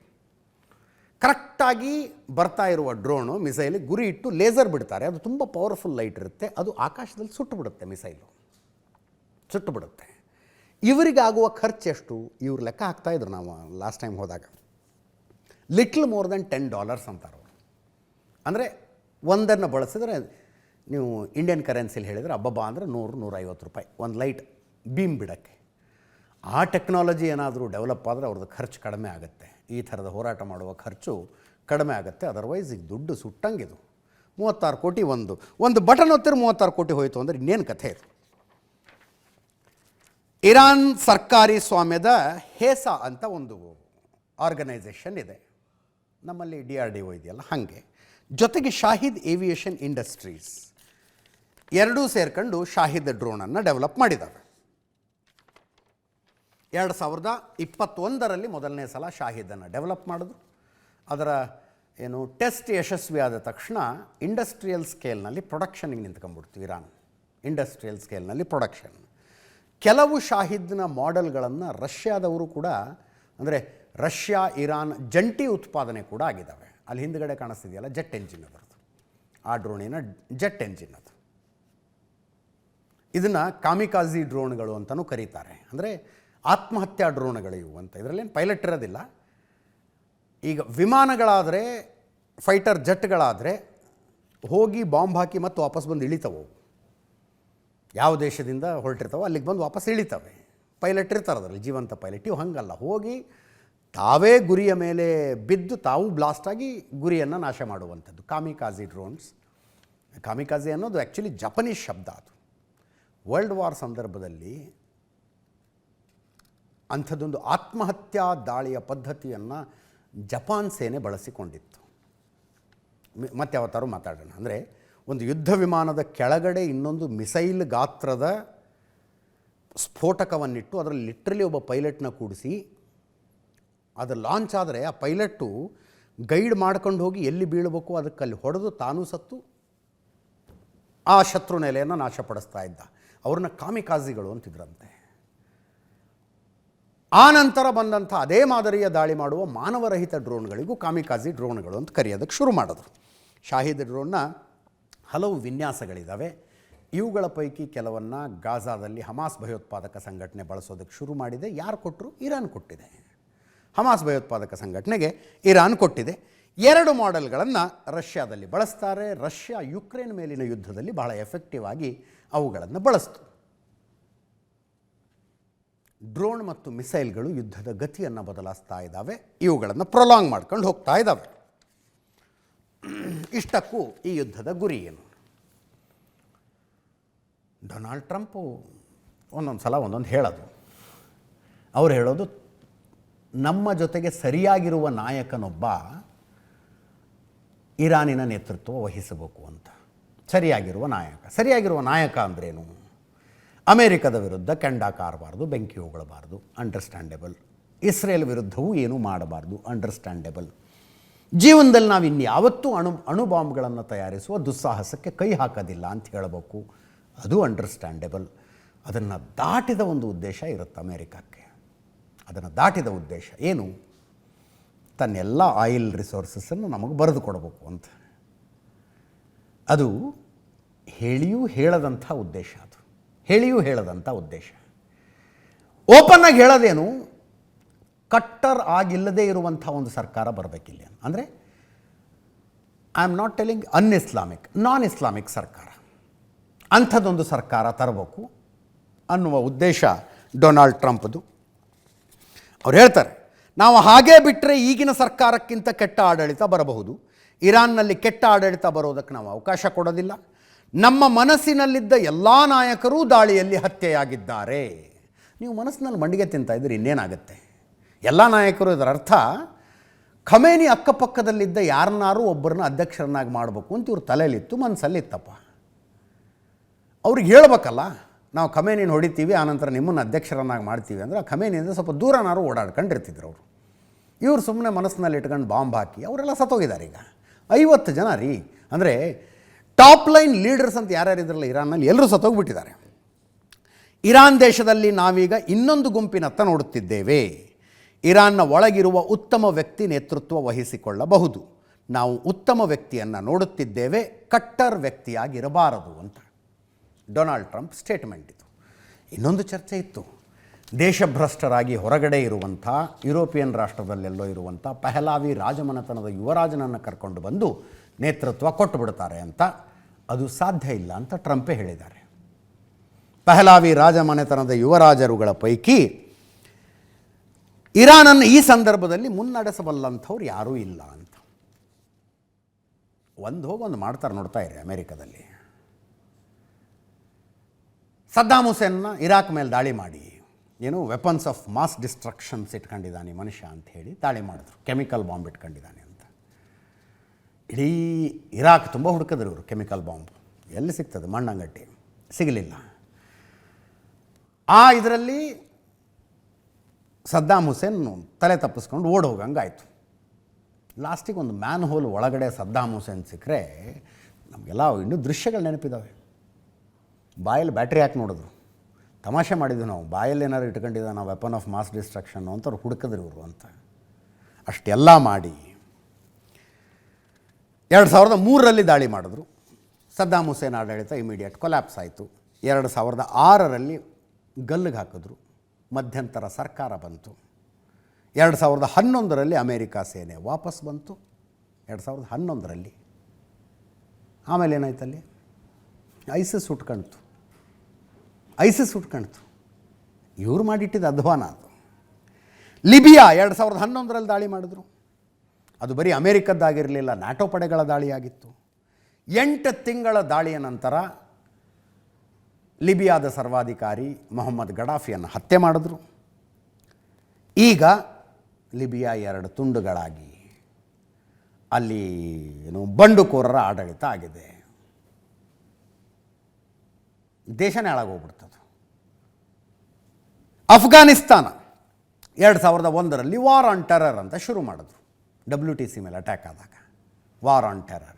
ಕರೆಕ್ಟಾಗಿ ಬರ್ತಾ ಇರುವ ಡ್ರೋನು ಮಿಸೈಲಿಗೆ ಗುರಿ ಇಟ್ಟು ಲೇಸರ್ ಬಿಡ್ತಾರೆ. ಅದು ತುಂಬ ಪವರ್ಫುಲ್ ಲೈಟ್ ಇರುತ್ತೆ. ಅದು ಆಕಾಶದಲ್ಲಿ ಸುಟ್ಟು ಬಿಡುತ್ತೆ, ಮಿಸೈಲು ಸುಟ್ಟು ಬಿಡುತ್ತೆ. ಇವರಿಗಾಗುವ ಖರ್ಚು ಎಷ್ಟು ಇವ್ರು ಲೆಕ್ಕ ಹಾಕ್ತಾಯಿದ್ರು ನಾವು ಲಾಸ್ಟ್ ಟೈಮ್ ಹೋದಾಗ. ಲಿಟ್ಲ್ ಮೋರ್ ದೆನ್ $10 ಅಂತಾರೆ ಅವರು. ಅಂದರೆ ಒಂದನ್ನು ಬಳಸಿದ್ರೆ ನೀವು ಇಂಡಿಯನ್ ಕರೆನ್ಸಿಲಿ ಹೇಳಿದರೆ ಅಬ್ಬಬ್ಬ ಅಂದರೆ 100-150 ರೂಪಾಯಿ ಒಂದು ಲೈಟ್ ಬೀಮ್ ಬಿಡೋಕ್ಕೆ. ಆ ಟೆಕ್ನಾಲಜಿ ಏನಾದರೂ ಡೆವಲಪ್ ಆದರೆ ಅವ್ರದ್ದು ಖರ್ಚು ಕಡಿಮೆ ಆಗುತ್ತೆ. ಈ ಥರದ ಹೋರಾಟ ಮಾಡುವ ಖರ್ಚು ಕಡಿಮೆ ಆಗುತ್ತೆ. ಅದರ್ವೈಸ್ ಈಗ ದುಡ್ಡು ಸುಟ್ಟಂಗಿದು. 36 ಕೋಟಿ ಒಂದು ಬಟನ್ ಒತ್ತಿದ್ರೆ 36 ಕೋಟಿ ಹೋಯಿತು ಅಂದರೆ ಇನ್ನೇನು ಕಥೆ ಇದು. ಇರಾನ್ ಸರ್ಕಾರಿ ಸ್ವಾಮ್ಯದ ಹೇಸಾ ಅಂತ ಒಂದು ಆರ್ಗನೈಸೇಷನ್ ಇದೆ, ನಮ್ಮಲ್ಲಿ DRDO ಇದೆಯಲ್ಲ ಹಾಗೆ. ಜೊತೆಗೆ ಶಾಹಿದ್ ಏವಿಯೇಷನ್ ಇಂಡಸ್ಟ್ರೀಸ್ ಎರಡೂ ಸೇರ್ಕೊಂಡು ಶಾಹಿದ್ ಡ್ರೋನನ್ನು ಡೆವಲಪ್ ಮಾಡಿದ್ದಾವೆ. 2021ರಲ್ಲಿ ಮೊದಲನೇ ಸಲ ಶಾಹಿದನ್ನು ಡೆವಲಪ್ ಮಾಡಿದ್ರು. ಅದರ ಟೆಸ್ಟ್ ಯಶಸ್ವಿ ಆದ ತಕ್ಷಣ ಇಂಡಸ್ಟ್ರಿಯಲ್ ಸ್ಕೇಲ್ನಲ್ಲಿ ಪ್ರೊಡಕ್ಷನ್ಗೆ ನಿಂತ್ಕೊಂಡ್ಬಿಡ್ತು ಇರಾನ್. ಇಂಡಸ್ಟ್ರಿಯಲ್ ಸ್ಕೇಲ್ನಲ್ಲಿ ಪ್ರೊಡಕ್ಷನ್. ಕೆಲವು ಶಾಹಿದ್ನ ಮಾಡೆಲ್ಗಳನ್ನು ರಷ್ಯಾದವರು ಕೂಡ, ಅಂದರೆ ರಷ್ಯಾ ಇರಾನ್ ಜಂಟಿ ಉತ್ಪಾದನೆ ಕೂಡ ಆಗಿದ್ದಾವೆ. ಅಲ್ಲಿ ಹಿಂದುಗಡೆ ಕಾಣಿಸ್ತಿದೆಯಲ್ಲ ಜೆಟ್ ಎಂಜಿನ್ ಅದರದ್ದು, ಆ ಡ್ರೋನಿನ ಜೆಟ್ ಎಂಜಿನ್ ಅದು. ಇದನ್ನು ಕಾಮಿಕಾಜಿ ಡ್ರೋನ್ಗಳು ಅಂತಲೂ ಕರೀತಾರೆ. ಅಂದರೆ ಆತ್ಮಹತ್ಯಾ ಡ್ರೋನ್ಗಳು ಇವು ಅಂತ. ಇದರಲ್ಲೇನು ಪೈಲಟ್ ಇರೋದಿಲ್ಲ. ಈಗ ವಿಮಾನಗಳಾದರೆ, ಫೈಟರ್ ಜೆಟ್ಗಳಾದರೆ ಹೋಗಿ ಬಾಂಬ್ ಹಾಕಿ ಮತ್ತು ವಾಪಸ್ ಬಂದು ಇಳಿತವೆ. ಯಾವ ದೇಶದಿಂದ ಹೊರಟಿರ್ತಾವೋ ಅಲ್ಲಿಗೆ ಬಂದು ವಾಪಸ್ ಇಳಿತವೆ. ಪೈಲಟ್ ಇರ್ತಾರೆ ಅದರಲ್ಲಿ, ಜೀವಂತ ಪೈಲಟ್. ಇವು ಹಂಗಲ್ಲ, ಹೋಗಿ ತಾವೇ ಗುರಿಯ ಮೇಲೆ ಬಿದ್ದು ತಾವು ಬ್ಲಾಸ್ಟ್ ಆಗಿ ಗುರಿಯನ್ನು ನಾಶ ಮಾಡುವಂಥದ್ದು ಕಾಮಿಕಾಜಿ ಡ್ರೋನ್ಸ್. ಕಾಮಿಕಾಜಿ ಅನ್ನೋದು ಆ್ಯಕ್ಚುಲಿ ಜಪನೀಸ್ ಶಬ್ದ. ಅದು ವರ್ಲ್ಡ್ ವಾರ್ ಸಂದರ್ಭದಲ್ಲಿ ಅಂಥದ್ದೊಂದು ಆತ್ಮಹತ್ಯಾ ದಾಳಿಯ ಪದ್ಧತಿಯನ್ನು ಜಪಾನ್ ಸೇನೆ ಬಳಸಿಕೊಂಡಿತ್ತು. ಮತ್ತೆ ಯಾವತ್ತಾರು ಮಾತಾಡೋಣ. ಅಂದರೆ ಒಂದು ಯುದ್ಧ ವಿಮಾನದ ಕೆಳಗಡೆ ಇನ್ನೊಂದು ಮಿಸೈಲ್ ಗಾತ್ರದ ಸ್ಫೋಟಕವನ್ನಿಟ್ಟು ಅದರಲ್ಲಿ ಲಿಟ್ರಲಿ ಒಬ್ಬ ಪೈಲಟ್ನ ಕೂಡಿಸಿ ಅದು ಲಾಂಚ್ ಆದರೆ ಆ ಪೈಲಟ್ಟು ಗೈಡ್ ಮಾಡ್ಕೊಂಡು ಹೋಗಿ ಎಲ್ಲಿ ಬೀಳಬೇಕು ಅದಕ್ಕಲ್ಲಿ ಹೊಡೆದು ತಾನೂ ಸತ್ತು ಆ ಶತ್ರು ನೆಲೆಯನ್ನು ನಾಶಪಡಿಸ್ತಾ ಇದ್ದ. ಅವ್ರನ್ನ ಕಾಮಿಕಾಜಿಗಳು ಅಂತಿದ್ರಂತೆ. ಆ ನಂತರ ಬಂದಂಥ ಅದೇ ಮಾದರಿಯ ದಾಳಿ ಮಾಡುವ ಮಾನವರಹಿತ ಡ್ರೋನ್ಗಳಿಗೂ ಕಾಮಿಕಾಜಿ ಡ್ರೋನ್ಗಳು ಅಂತ ಕರೆಯೋದಕ್ಕೆ ಶುರು ಮಾಡಿದ್ರು. ಶಾಹಿದ್ ಡ್ರೋನ್ನ ಹಲವು ವಿನ್ಯಾಸಗಳಿದ್ದಾವೆ. ಇವುಗಳ ಪೈಕಿ ಕೆಲವನ್ನು ಗಾಜಾದಲ್ಲಿ ಹಮಾಸ್ ಭಯೋತ್ಪಾದಕ ಸಂಘಟನೆ ಬಳಸೋದಕ್ಕೆ ಶುರು ಮಾಡಿದೆ. ಯಾರು ಕೊಟ್ಟರು? ಇರಾನ್ ಕೊಟ್ಟಿದೆ. ಹಮಾಸ್ ಭಯೋತ್ಪಾದಕ ಸಂಘಟನೆಗೆ ಇರಾನ್ ಕೊಟ್ಟಿದೆ. 2 ಮಾಡೆಲ್ಗಳನ್ನು ರಷ್ಯಾದಲ್ಲಿ ಬಳಸ್ತಾರೆ. ರಷ್ಯಾ ಯುಕ್ರೇನ್ ಮೇಲಿನ ಯುದ್ಧದಲ್ಲಿ ಬಹಳ ಎಫೆಕ್ಟಿವ್ ಆಗಿ ಅವುಗಳನ್ನು ಬಳಸ್ತು. ಡ್ರೋನ್ ಮತ್ತು ಮಿಸೈಲ್ಗಳು ಯುದ್ಧದ ಗತಿಯನ್ನು ಬದಲಾಯಿಸ್ತಾ ಇದ್ದಾವೆ. ಇವುಗಳನ್ನು ಪ್ರೊಲಾಂಗ್ ಮಾಡ್ಕೊಂಡು ಹೋಗ್ತಾ ಇದ್ದಾವೆ. ಇಷ್ಟಕ್ಕೂ ಈ ಯುದ್ಧದ ಗುರಿ ಏನು? ಡೊನಾಲ್ಡ್ ಟ್ರಂಪು ಒಂದೊಂದು ಸಲ ಒಂದೊಂದು ಹೇಳೋದು. ಅವ್ರು ಹೇಳೋದು, ನಮ್ಮ ಜೊತೆಗೆ ಸರಿಯಾಗಿರುವ ನಾಯಕನೊಬ್ಬ ಇರಾನಿನ ನೇತೃತ್ವ ವಹಿಸಬೇಕು ಅಂತ. ಸರಿಯಾಗಿರುವ ನಾಯಕ ಅಂದ್ರೇನು? ಅಮೇರಿಕದ ವಿರುದ್ಧ ಕೆಂಡಾಕಾರಬಾರ್ದು, ಬೆಂಕಿ ಹೋಗಬಾರ್ದು, ಅಂಡರ್ಸ್ಟ್ಯಾಂಡೇಬಲ್. ಇಸ್ರೇಲ್ ವಿರುದ್ಧವೂ ಏನೂ ಮಾಡಬಾರ್ದು, ಅಂಡರ್ಸ್ಟ್ಯಾಂಡೇಬಲ್. ಜೀವನದಲ್ಲಿ ನಾವು ಇನ್ಯಾವತ್ತೂ ಅಣು ಬಾಂಬ್ಗಳನ್ನು ತಯಾರಿಸುವ ದುಸ್ಸಾಹಸಕ್ಕೆ ಕೈ ಹಾಕೋದಿಲ್ಲ ಅಂತ ಹೇಳಬೇಕು, ಅದು ಅಂಡರ್ಸ್ಟ್ಯಾಂಡೇಬಲ್. ಅದನ್ನು ದಾಟಿದ ಒಂದು ಉದ್ದೇಶ ಇರುತ್ತೆ ಅಮೇರಿಕಕ್ಕೆ. ಅದನ್ನು ದಾಟಿದ ಉದ್ದೇಶ ಏನು? ತನ್ನೆಲ್ಲ ಆಯಿಲ್ ರಿಸೋರ್ಸಸ್ಸನ್ನು ನಮಗೆ ಬರೆದು ಕೊಡಬೇಕು ಅಂತ. ಅದು ಹೇಳಿಯೂ ಹೇಳದಂಥ ಉದ್ದೇಶ. ಓಪನ್ನಾಗಿ ಹೇಳೋದೇನು? ಕಟ್ಟರ್ ಆಗಿಲ್ಲದೆ ಇರುವಂಥ ಒಂದು ಸರ್ಕಾರ ಬರಬೇಕಿಲ್ಲ. ಅಂದರೆ I am not telling non Islamic ಸರ್ಕಾರ, ಅಂಥದ್ದೊಂದು ಸರ್ಕಾರ ತರಬೇಕು ಅನ್ನುವ ಉದ್ದೇಶ ಡೊನಾಲ್ಡ್ ಟ್ರಂಪ್ದು. ಅವ್ರು ಹೇಳ್ತಾರೆ, ನಾವು ಹಾಗೇ ಬಿಟ್ಟರೆ ಈಗಿನ ಸರ್ಕಾರಕ್ಕಿಂತ ಕೆಟ್ಟ ಆಡಳಿತ ಬರಬಹುದು. ಇರಾನ್ನಲ್ಲಿ ಕೆಟ್ಟ ಆಡಳಿತ ಬರೋದಕ್ಕೆ ನಾವು ಅವಕಾಶ ಕೊಡೋದಿಲ್ಲ. ನಮ್ಮ ಮನಸ್ಸಿನಲ್ಲಿದ್ದ ಎಲ್ಲ ನಾಯಕರೂ ದಾಳಿಯಲ್ಲಿ ಹತ್ಯೆಯಾಗಿದ್ದಾರೆ. ನೀವು ಮನಸ್ಸಿನಲ್ಲಿ ಮಂಡಿಗೆ ತಿಂತಾಯಿದ್ರೆ ಇನ್ನೇನಾಗುತ್ತೆ? ಎಲ್ಲ ನಾಯಕರು, ಇದರ ಅರ್ಥ ಖಮೇನಿ ಅಕ್ಕಪಕ್ಕದಲ್ಲಿದ್ದ ಯಾರನ್ನಾರು ಒಬ್ಬರನ್ನ ಅಧ್ಯಕ್ಷರನ್ನಾಗಿ ಮಾಡಬೇಕು ಅಂತ ಇವ್ರ ತಲೆಯಲ್ಲಿತ್ತು, ಮನಸ್ಸಲ್ಲಿತ್ತಪ್ಪ. ಅವ್ರಿಗೆ ಹೇಳ್ಬೇಕಲ್ಲ, ನಾವು ಖಮೇನಿನ ಹೊಡಿತೀವಿ, ಆನಂತರ ನಿಮ್ಮನ್ನು ಅಧ್ಯಕ್ಷರನ್ನಾಗಿ ಮಾಡ್ತೀವಿ ಅಂದರೆ ಆ ಖಮೇನಿಯಿಂದ ಸ್ವಲ್ಪ ದೂರನಾರು ಓಡಾಡ್ಕೊಂಡಿರ್ತಿದ್ರು ಅವರು. ಇವರು ಸುಮ್ಮನೆ ಮನಸ್ಸಿನಲ್ಲಿ ಇಟ್ಕೊಂಡು ಬಾಂಬ್ ಹಾಕಿ ಅವರೆಲ್ಲ ಸತ್ತೋಗಿದ್ದಾರೆ. ಈಗ 50 ಜನ ರೀ, ಅಂದರೆ ಟಾಪ್ ಲೈನ್ ಲೀಡರ್ಸ್ ಅಂತ ಯಾರ್ಯಾರಿದ್ರಲ್ಲ ಇರಾನ್ನಲ್ಲಿ, ಎಲ್ಲರೂ ಸತ್ತೋಗ್ಬಿಟ್ಟಿದ್ದಾರೆ. ಇರಾನ್ ದೇಶದಲ್ಲಿ ನಾವೀಗ ಇನ್ನೊಂದು ಗುಂಪಿನತ್ತ ನೋಡುತ್ತಿದ್ದೇವೆ. ಇರಾನ್ನ ಒಳಗಿರುವ ಉತ್ತಮ ವ್ಯಕ್ತಿ ನೇತೃತ್ವ ವಹಿಸಿಕೊಳ್ಳಬಹುದು. ನಾವು ಉತ್ತಮ ವ್ಯಕ್ತಿಯನ್ನು ನೋಡುತ್ತಿದ್ದೇವೆ, ಕಟ್ಟರ್ ವ್ಯಕ್ತಿಯಾಗಿರಬಾರದು ಅಂತ ಡೊನಾಲ್ಡ್ ಟ್ರಂಪ್ ಸ್ಟೇಟ್ಮೆಂಟ್ ಇದು. ಇನ್ನೊಂದು ಚರ್ಚೆ ಇತ್ತು, ದೇಶಭ್ರಷ್ಟರಾಗಿ ಹೊರಗಡೆ ಇರುವಂಥ ಯುರೋಪಿಯನ್ ರಾಷ್ಟ್ರದಲ್ಲೆಲ್ಲೋ ಇರುವಂಥ ಪಹಲಾವಿ ರಾಜಮನೆತನದ ಯುವರಾಜನನ್ನು ಕರ್ಕೊಂಡು ಬಂದು ನೇತೃತ್ವ ಕೊಟ್ಟು ಬಿಡ್ತಾರೆ ಅಂತ. ಅದು ಸಾಧ್ಯ ಇಲ್ಲ ಅಂತ ಟ್ರಂಪೇ ಹೇಳಿದ್ದಾರೆ. ಪಹಲಾವಿ ರಾಜಮನೆತನದ ಯುವರಾಜರುಗಳ ಪೈಕಿ ಇರಾನನ್ನು ಈ ಸಂದರ್ಭದಲ್ಲಿ ಮುನ್ನಡೆಸಬಲ್ಲಂಥವ್ರು ಯಾರೂ ಇಲ್ಲ ಅಂತ. ಒಂದು ಮಾಡ್ತಾರೆ, ನೋಡ್ತಾ ಇರಿ. ಅಮೇರಿಕಾದಲ್ಲಿ ಸದ್ದಾಮ್ ಹುಸೇನ್ನ ಇರಾಕ್ ಮೇಲೆ ದಾಳಿ ಮಾಡಿ ಏನು ವೆಪನ್ಸ್ ಆಫ್ ಮಾಸ್ ಡಿಸ್ಟ್ರಕ್ಷನ್ಸ್ ಇಟ್ಕೊಂಡಿದ್ದಾನೆ ಮನುಷ್ಯ ಅಂತ ಹೇಳಿ ದಾಳಿ ಮಾಡಿದ್ರು. ಕೆಮಿಕಲ್ ಬಾಂಬ್ ಇಟ್ಕೊಂಡಿದ್ದಾನೆ ಅಂತ. ಇಡೀ ಇರಾಕ್ ತುಂಬ ಹುಡುಕಿದ್ರು ಇವರು. ಕೆಮಿಕಲ್ ಬಾಂಬ್ ಎಲ್ಲಿ ಸಿಗ್ತದೆ? ಮಣ್ಣಂಗಟ್ಟಿ ಸಿಗಲಿಲ್ಲ. ಆ ಇದರಲ್ಲಿ ಸದ್ದಾಮ್ ಹುಸೇನ್ ತಲೆ ತಪ್ಪಿಸ್ಕೊಂಡು ಓಡಿ ಹೋಗಂಗಾಯಿತು. ಲಾಸ್ಟಿಗೆ ಒಂದು ಮ್ಯಾನ್ ಹೋಲ್ ಒಳಗಡೆ ಸದ್ದಾಮ್ ಹುಸೇನ್ ಸಿಕ್ಕರೆ ನಮಗೆಲ್ಲ ಇನ್ನೂ ದೃಶ್ಯಗಳು ನೆನಪಿದ್ದಾವೆ. ಬಾಯಲ್ಲಿ ಬ್ಯಾಟ್ರಿ ಹಾಕಿ ನೋಡಿದ್ರು. ತಮಾಷೆ ಮಾಡಿದ್ವಿ ನಾವು, ಬಾಯಲ್ಲಿ ಏನಾರು ಇಟ್ಕೊಂಡಿದ್ದ ನಾವು ವೆಪನ್ ಆಫ್ ಮಾಸ್ ಡಿಸ್ಟ್ರಕ್ಷನ್ನು ಅಂತ ಅವ್ರು ಹುಡುಕಿದ್ರು ಇವರು ಅಂತ. ಅಷ್ಟೆಲ್ಲ ಮಾಡಿ 2003ರಲ್ಲಿ ದಾಳಿ ಮಾಡಿದ್ರು. ಸದ್ದಾಮ್ ಹುಸೇನ್ ಆಡಳಿತ ಇಮಿಡಿಯೇಟ್ ಕೊಲ್ಯಾಪ್ಸ್ ಆಯಿತು. 2006ರಲ್ಲಿ ಗಲ್ಲಿಗೆ ಹಾಕಿದ್ರು. ಮಧ್ಯಂತರ ಸರ್ಕಾರ ಬಂತು. 2011ರಲ್ಲಿ ಅಮೇರಿಕಾ ಸೇನೆ ವಾಪಸ್ ಬಂತು. 2011ರಲ್ಲಿ ಆಮೇಲೆ ಏನಾಯ್ತಲ್ಲಿ? ಐಸಿಸ್ ಹುಟ್ಕಣ್ತು. ಇವ್ರು ಮಾಡಿಟ್ಟಿದ್ದು ಅಧ್ವಾನ ಅದು. ಲಿಬಿಯಾ 2011ರಲ್ಲಿ ದಾಳಿ ಮಾಡಿದ್ರು. ಅದು ಬರೀ ಅಮೇರಿಕದ್ದಾಗಿರಲಿಲ್ಲ, ನ್ಯಾಟೋ ಪಡೆಗಳ ದಾಳಿಯಾಗಿತ್ತು. 8 ತಿಂಗಳ ದಾಳಿಯ ನಂತರ ಲಿಬಿಯಾದ ಸರ್ವಾಧಿಕಾರಿ ಮೊಹಮ್ಮದ್ ಗಡಾಫಿಯನ್ನು ಹತ್ಯೆ ಮಾಡಿದ್ರು. ಈಗ ಲಿಬಿಯಾ 2 ತುಂಡುಗಳಾಗಿ ಅಲ್ಲಿ ಬಂಡುಕೋರರ ಆಡಳಿತ ಆಗಿದೆ. ದೇಶನೇ ಹಾಳಾಗೋಗ್ಬಿಡ್ತದೆ. ಅಫ್ಘಾನಿಸ್ತಾನ 2001ರಲ್ಲಿ ವಾರ್ ಆನ್ ಟೆರರ್ ಅಂತ ಶುರು ಮಾಡಿದ್ರು. WTC ಮೇಲೆ ಅಟ್ಯಾಕ್ ಆದಾಗ ವಾರ್ ಆನ್ ಟೆರರ್.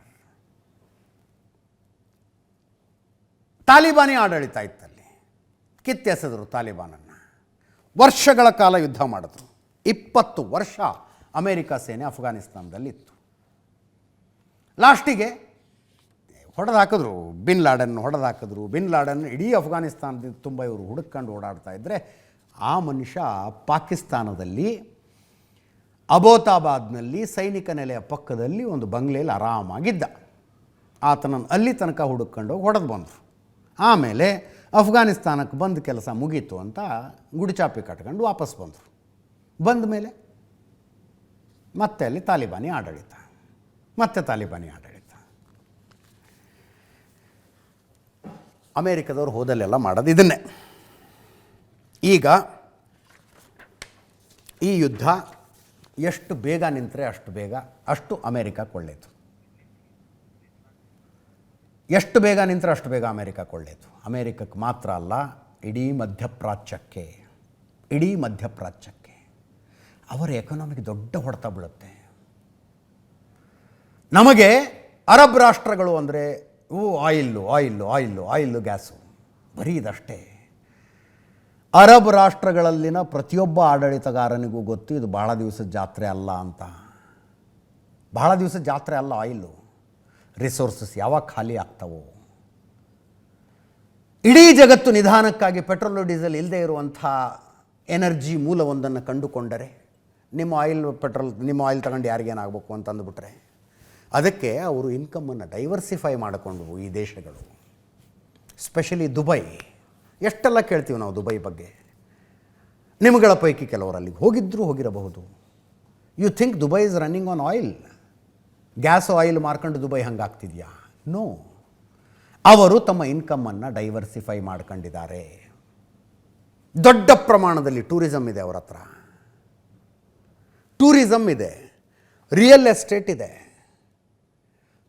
ತಾಲಿಬಾನಿ ಆಡಳಿತ ಇತ್ತಲ್ಲಿ. ಕಿತ್ತೆಸೆದರು ತಾಲಿಬಾನನ್ನು. ವರ್ಷಗಳ ಕಾಲ ಯುದ್ಧ ಮಾಡಿದ್ರು. 20 ವರ್ಷ ಅಮೇರಿಕಾ ಸೇನೆ ಅಫ್ಘಾನಿಸ್ತಾನದಲ್ಲಿತ್ತು. ಲಾಸ್ಟಿಗೆ ಹೊಡೆದಾಕಿದ್ರು. ಬಿನ್ ಲಾಡನ್ ಇಡೀ ಅಫ್ಘಾನಿಸ್ತಾನದ ತುಂಬ ಇವರು ಹುಡುಕೊಂಡು ಓಡಾಡ್ತಾ ಇದ್ದರೆ ಆ ಮನುಷ್ಯ ಪಾಕಿಸ್ತಾನದಲ್ಲಿ ಅಬೋತಾಬಾದ್ನಲ್ಲಿ ಸೈನಿಕ ನೆಲೆಯ ಪಕ್ಕದಲ್ಲಿ ಒಂದು ಬಂಗ್ಲೆಯಲ್ಲಿ ಆರಾಮಾಗಿದ್ದ. ಆತನನ್ನು ಅಲ್ಲಿ ತನಕ ಹುಡುಕೊಂಡು ಹೊಡೆದು ಬಂದರು. ಆಮೇಲೆ ಅಫ್ಘಾನಿಸ್ತಾನಕ್ಕೆ ಬಂದ ಕೆಲಸ ಮುಗೀತು ಅಂತ ಗುಡಿಚಾಪಿ ಕಟ್ಕೊಂಡು ವಾಪಸ್ ಬಂದರು. ಬಂದ ಮೇಲೆ ಮತ್ತೆ ಅಲ್ಲಿ ತಾಲಿಬಾನಿ ಆಡಳಿತ. ಅಮೇರಿಕದವ್ರು ಹೋದಲ್ಲೆಲ್ಲ ಮಾಡೋದು ಇದನ್ನೇ. ಈಗ ಈ ಯುದ್ಧ ಎಷ್ಟು ಬೇಗ ನಿಂತರೆ ಅಷ್ಟು ಅಮೇರಿಕಕ್ಕೆ ಒಳ್ಳೆಯದು. ಎಷ್ಟು ಬೇಗ ನಿಂತರೆ ಅಷ್ಟು ಬೇಗ ಅಮೇರಿಕಕ್ಕೆ ಒಳ್ಳೆಯದು. ಅಮೇರಿಕಕ್ಕೆ ಮಾತ್ರ ಅಲ್ಲ, ಇಡೀ ಮಧ್ಯಪ್ರಾಚ್ಯಕ್ಕೆ ಅವರ ಎಕನಾಮಿಗೆ ದೊಡ್ಡ ಹೊಡೆತ ಬೀಳುತ್ತೆ. ನಮಗೆ ಅರಬ್ ರಾಷ್ಟ್ರಗಳು ಅಂದರೆ ಆಯಿಲ್ಲು ಗ್ಯಾಸು ಬರೀ ಇದಷ್ಟೇ. ಅರಬ್ ರಾಷ್ಟ್ರಗಳಲ್ಲಿನ ಪ್ರತಿಯೊಬ್ಬ ಆಡಳಿತಗಾರನಿಗೂ ಗೊತ್ತು ಇದು ಭಾಳ ದಿವಸದ ಜಾತ್ರೆ ಅಲ್ಲ ಅಂತ. ಭಾಳ ದಿವಸದ ಜಾತ್ರೆ ಅಲ್ಲ ಆಯಿಲ್ಲು. ರಿಸೋರ್ಸಸ್ ಯಾವಾಗ ಖಾಲಿ ಆಗ್ತವೋ. ಇಡೀ ಜಗತ್ತು ನಿಧಾನಕ್ಕಾಗಿ ಪೆಟ್ರೋಲು ಡೀಸೆಲ್ ಇಲ್ಲದೆ ಇರುವಂಥ ಎನರ್ಜಿ ಮೂಲವೊಂದನ್ನು ಕಂಡುಕೊಂಡರೆ ನಿಮ್ಮ ಆಯಿಲ್ ತಗೊಂಡು ಯಾರಿಗೇನಾಗಬೇಕು ಅಂತ ಅಂದುಬಿಟ್ರೆ ಅದಕ್ಕೆ ಅವರು ಇನ್ಕಮನ್ನು ಡೈವರ್ಸಿಫೈ ಮಾಡಿಕೊಂಡು ಈ ದೇಶಗಳು, ಸ್ಪೆಷಲಿ ದುಬೈ. ಎಷ್ಟೆಲ್ಲ ಕೇಳ್ತೀವಿ ನಾವು ದುಬೈ ಬಗ್ಗೆ. ನಿಮ್ಮಗಳ ಪೈಕಿ ಕೆಲವರು ಅಲ್ಲಿಗೆ ಹೋಗಿರಬಹುದು. You think Dubai is running on oil? Gas oil ಮಾರ್ಕೊಂಡು ದುಬೈ ಹಂಗಾಗ್ತಿದೆಯಾ? ನೋ. ಅವರು ತಮ್ಮ ಇನ್ಕಮನ್ನು ಡೈವರ್ಸಿಫೈ ಮಾಡ್ಕೊಂಡಿದ್ದಾರೆ. ದೊಡ್ಡ ಪ್ರಮಾಣದಲ್ಲಿ ಟೂರಿಸಮ್ ಇದೆ ಅವರ ಹತ್ರ. ರಿಯಲ್ ಎಸ್ಟೇಟ್ ಇದೆ.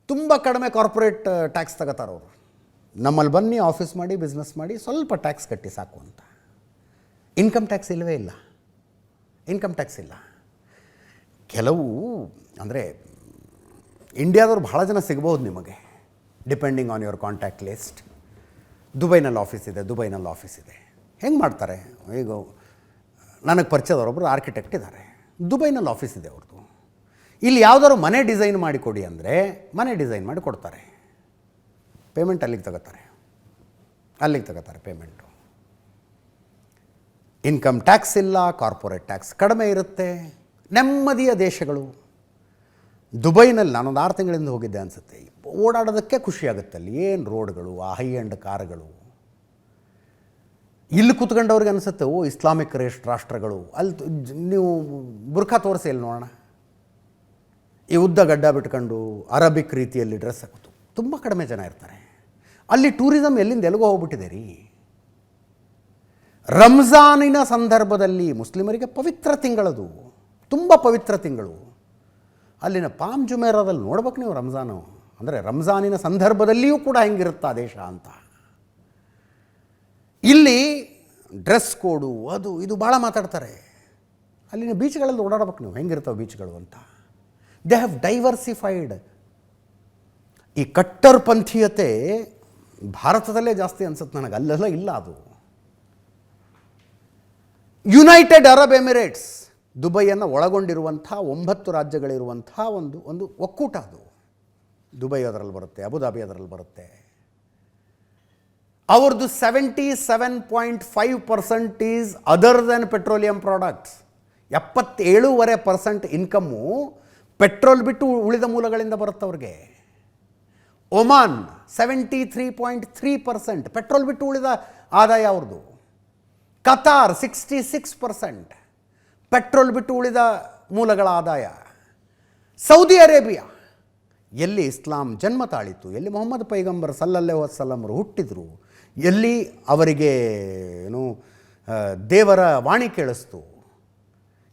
ತುಂಬ ಕಡಿಮೆ ಕಾರ್ಪೊರೇಟ್ ಟ್ಯಾಕ್ಸ್ ತಗೋತಾರೆ ಅವರು. ನಮ್ಮಲ್ಲಿ ಬನ್ನಿ, ಆಫೀಸ್ ಮಾಡಿ, ಬಿಸ್ನೆಸ್ ಮಾಡಿ, ಸ್ವಲ್ಪ ಟ್ಯಾಕ್ಸ್ ಕಟ್ಟಿ ಸಾಕು ಅಂತ. ಇನ್ಕಮ್ ಟ್ಯಾಕ್ಸ್ ಇಲ್ಲವೇ ಇಲ್ಲ. ಕೆಲವು ಅಂದರೆ ಇಂಡಿಯಾದವ್ರು ಭಾಳ ಜನ ಸಿಗ್ಬೋದು ನಿಮಗೆ, depending on your contact list. ದುಬೈನಲ್ಲಿ ಆಫೀಸ್ ಇದೆ. ಹೆಂಗೆ ಮಾಡ್ತಾರೆ? ಈಗ ನನಗೆ ಪರಿಚಯದವರೊಬ್ಬರು ಆರ್ಕಿಟೆಕ್ಟ್ ಇದ್ದಾರೆ. ದುಬೈನಲ್ಲಿ ಆಫೀಸ್ ಇದೆ ಅವ್ರದ್ದು. ಇಲ್ಲಿ ಯಾವುದಾದ್ರು ಮನೆ ಡಿಸೈನ್ ಮಾಡಿಕೊಡಿ ಅಂದರೆ ಮನೆ ಡಿಸೈನ್ ಮಾಡಿ ಕೊಡ್ತಾರೆ. ಪೇಮೆಂಟ್ ಅಲ್ಲಿಗೆ ತಗೋತಾರೆ ಪೇಮೆಂಟು. ಇನ್ಕಮ್ ಟ್ಯಾಕ್ಸ್ ಇಲ್ಲ, ಕಾರ್ಪೊರೇಟ್ ಟ್ಯಾಕ್ಸ್ ಕಡಿಮೆ ಇರುತ್ತೆ. ನೆಮ್ಮದಿಯ ದೇಶಗಳು. ದುಬೈನಲ್ಲಿ ನಾನೊಂದು 6 ತಿಂಗಳಿಂದ ಹೋಗಿದ್ದೆ ಅನಿಸುತ್ತೆ. ಓಡಾಡೋದಕ್ಕೆ ಖುಷಿಯಾಗುತ್ತೆ. ಅಲ್ಲಿ ಏನು ರೋಡ್ಗಳು, ಆ ಹೈ ಎಂಡ್ ಕಾರುಗಳು. ಇಲ್ಲಿ ಕೂತ್ಕೊಂಡವ್ರಿಗೆ ಅನಿಸುತ್ತೆ ಇಸ್ಲಾಮಿಕ್ ರಾಷ್ಟ್ರಗಳು. ಅಲ್ಲಿ ನೀವು ಬುರ್ಖಾ ತೋರಿಸಿ ಇಲ್ಲಿ ನೋಡೋಣ. ಈ ಉದ್ದ ಗಡ್ಡ ಬಿಟ್ಕೊಂಡು ಅರಬಿಕ್ ರೀತಿಯಲ್ಲಿ ಡ್ರೆಸ್ ಹಾಕೋದು ತುಂಬ ಕಡಿಮೆ ಜನ ಇರ್ತಾರೆ. ಅಲ್ಲಿ ಟೂರಿಸಮ್ ಎಲ್ಲಿಂದ ಎಲ್ಲಿಗೋ ಹೋಗ್ಬಿಟ್ಟಿದೆ ರೀ. ರಂಜಾನಿನ ಸಂದರ್ಭದಲ್ಲಿ ಮುಸ್ಲಿಮರಿಗೆ ಪವಿತ್ರ ತಿಂಗಳದು, ತುಂಬ ಪವಿತ್ರ ತಿಂಗಳು. ಅಲ್ಲಿನ ಪಾಮ್ ಜುಮೇರಾದಲ್ಲಿ ನೋಡ್ಬೇಕು ನೀವು ರಂಜಾನು, ಅಂದರೆ ರಂಜಾನಿನ ಸಂದರ್ಭದಲ್ಲಿಯೂ ಕೂಡ ಹೆಂಗಿರುತ್ತಾ ದೇಶ ಅಂತ. ಇಲ್ಲಿ ಡ್ರೆಸ್ ಕೋಡು ಅದು ಇದು ಭಾಳ ಮಾತಾಡ್ತಾರೆ. ಅಲ್ಲಿನ ಬೀಚ್ಗಳಲ್ಲಿ ಓಡಾಡ್ಬೇಕು ನೀವು, ಹೆಂಗಿರ್ತಾವೆ ಬೀಚ್ಗಳು ಅಂತ. They have diversified. ಈ ಕಟ್ಟರ್ಪಂಥೀಯತೆ ಭಾರತದಲ್ಲೇ ಜಾಸ್ತಿ ಅನ್ಸುತ್ತೆ ನನಗೆ, ಅಲ್ಲೆಲ್ಲ ಇಲ್ಲ ಅದು. ಯುನೈಟೆಡ್ ಅರಬ್ ಎಮಿರೇಟ್ಸ್, ದುಬೈಯನ್ನು ಒಳಗೊಂಡಿರುವಂಥ 9 ರಾಜ್ಯಗಳಿರುವಂಥ ಒಂದು ಒಕ್ಕೂಟ ಅದು. ದುಬೈ ಅದರಲ್ಲಿ ಬರುತ್ತೆ, ಅಬುದಾಬಿ ಅದರಲ್ಲಿ ಬರುತ್ತೆ. ಅವ್ರದ್ದು 77.5% is other than petroleum products. 77.5% income petrol ಬಿಟ್ಟು ಉಳಿದ ಮೂಲಗಳಿಂದ ಬರುತ್ತೆ ಅವ್ರಿಗೆ. ಒಮಾನ್ 73.3% ಪೆಟ್ರೋಲ್ ಬಿಟ್ಟು ಉಳಿದ ಆದಾಯ ಅವ್ರದ್ದು. ಕತಾರ್ 66% ಪೆಟ್ರೋಲ್ ಬಿಟ್ಟು ಉಳಿದ ಮೂಲಗಳ ಆದಾಯ. ಸೌದಿ ಅರೇಬಿಯಾ, ಎಲ್ಲಿ ಇಸ್ಲಾಂ ಜನ್ಮ ತಾಳಿತು, ಎಲ್ಲಿ ಮೊಹಮ್ಮದ್ ಪೈಗಂಬರ್ ಸಲ್ಲಲ್ಲಾಹು ಅಲೈಹಿ ವಸಲ್ಲಂ ಹುಟ್ಟಿದರು, ಎಲ್ಲಿ ಅವರಿಗೆ ದೇವರ ವಾಣಿ ಕೇಳಿಸ್ತು,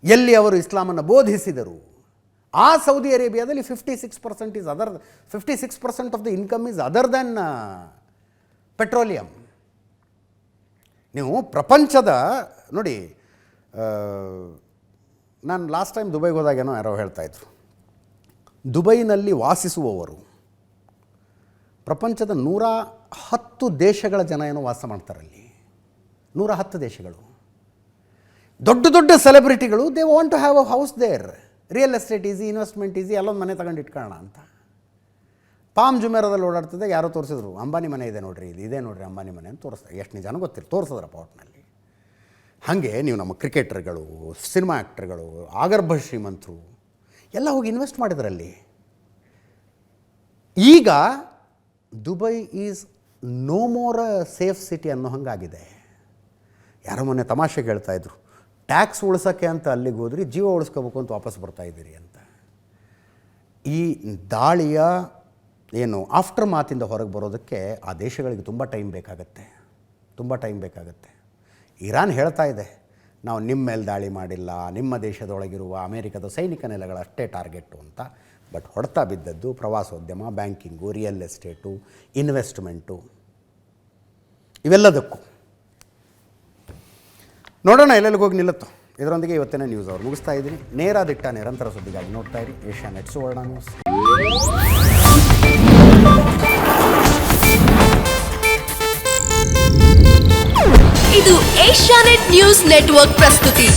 ಎಲ್ಲಿ ಅವರು ಇಸ್ಲಾಮನ್ನು ಬೋಧಿಸಿದರು, ಆ ಸೌದಿ ಅರೇಬಿಯಾದಲ್ಲಿ 56% of the income is other than petroleum. ನೀವು ಪ್ರಪಂಚದ ನೋಡಿ, ನಾನು ಲಾಸ್ಟ್ ಟೈಮ್ ದುಬೈಗೆ ಹೋದಾಗೇನೋ ಯಾರೋ ಹೇಳ್ತಾಯಿದ್ರು, ದುಬೈನಲ್ಲಿ ವಾಸಿಸುವವರು ಪ್ರಪಂಚದ 110 ದೇಶಗಳ ಜನ ಏನೋ ವಾಸ ಮಾಡ್ತಾರಲ್ಲಿ. 110 ದೇಶಗಳು. ದೊಡ್ಡ ದೊಡ್ಡ ಸೆಲೆಬ್ರಿಟಿಗಳು they want to have a house there. Real estate easy, investment easy, ಅಲ್ಲೊಂದು ಮನೆ ತಗೊಂಡು ಇಟ್ಕೊಳ್ಳೋಣ ಅಂತ. ಪಾಮ್ ಜುಮೇರದಲ್ಲಿ ಓಡಾಡ್ತಿದ್ದೆ ಯಾರೋ ತೋರಿಸಿದ್ರು, ಅಂಬಾನಿ ಮನೆ ಇದೆ ನೋಡ್ರಿ, ಇದೇ ನೋಡ್ರಿ ಅಂಬಾನಿ ಮನೆ ಅಂತ ತೋರಿಸ್ತಾರೆ. ಎಷ್ಟು ಜನ ಗೊತ್ತಿಲ್ಲ, ತೋರಿಸಿದ್ರಪ್ಪ ಒಟ್ಟಿನಲ್ಲಿ. ಹಾಗೆ ನೀವು ನಮ್ಮ ಕ್ರಿಕೆಟರ್ಗಳು, ಸಿನಿಮಾ ಆ್ಯಕ್ಟರ್ಗಳು, ಆಗರ್ಭ ಶ್ರೀಮಂತರು ಎಲ್ಲ ಹೋಗಿ ಇನ್ವೆಸ್ಟ್ ಮಾಡಿದ್ರಲ್ಲಿ. ಈಗ Dubai is no more a safe city ಅನ್ನೋ ಹಂಗಾಗಿದೆ. ಯಾರೋ ಮೊನ್ನೆ ತಮಾಷೆಗೆ ಹೇಳ್ತಾಯಿದ್ರು, ಟ್ಯಾಕ್ಸ್ ಉಳಿಸೋಕ್ಕೆ ಅಂತ ಅಲ್ಲಿಗೆ ಹೋದ್ರಿ, ಜೀವ ಉಳಿಸ್ಕೋಬೇಕು ಅಂತ ವಾಪಸ್ ಬರ್ತಾಯಿದ್ದೀರಿ ಅಂತ. ಈ ದಾಳಿಯ ಆಫ್ಟರ್ ಮಾತಿಂದ ಹೊರಗೆ ಬರೋದಕ್ಕೆ ಆ ದೇಶಗಳಿಗೆ ತುಂಬ ಟೈಮ್ ಬೇಕಾಗತ್ತೆ. ಇರಾನ್ ಹೇಳ್ತಾ ಇದೆ, ನಾವು ನಿಮ್ಮ ಮೇಲೆ ದಾಳಿ ಮಾಡಿಲ್ಲ, ನಿಮ್ಮ ದೇಶದೊಳಗಿರುವ ಅಮೇರಿಕದ ಸೈನಿಕ ನೆಲೆಗಳಷ್ಟೇ ಟಾರ್ಗೆಟು ಅಂತ. ಬಟ್ ಹೊಡೆತ ಬಿದ್ದದ್ದು ಪ್ರವಾಸೋದ್ಯಮ, ಬ್ಯಾಂಕಿಂಗು, ರಿಯಲ್ ಎಸ್ಟೇಟು, ಇನ್ವೆಸ್ಟ್ಮೆಂಟು, ಇವೆಲ್ಲದಕ್ಕೂ. ನೋಡೋಣ ಎಲ್ಲೆಲ್ಲಿಗೆ ಹೋಗಿ ನಿಲ್ಲುತ್ತೋ. ಇದರೊಂದಿಗೆ ಇವತ್ತಿನ ನ್ಯೂಸ್ ಅವರು ಮುಗಿಸ್ತಾ ಇದ್ದೀನಿ. ನೇರ ದಿಟ್ಟ ನಿರಂತರ ಸುದ್ದಿಗಾಗಿ ನೋಡ್ತಾ ಇರಿ ಏಷ್ಯಾನೆಟ್ ಸುವರ್ಣ ನ್ಯೂಸ್. ಇದು ಏಷ್ಯಾನೆಟ್ ನ್ಯೂಸ್ ನೆಟ್ವರ್ಕ್ ಪ್ರಸ್ತುತಿ.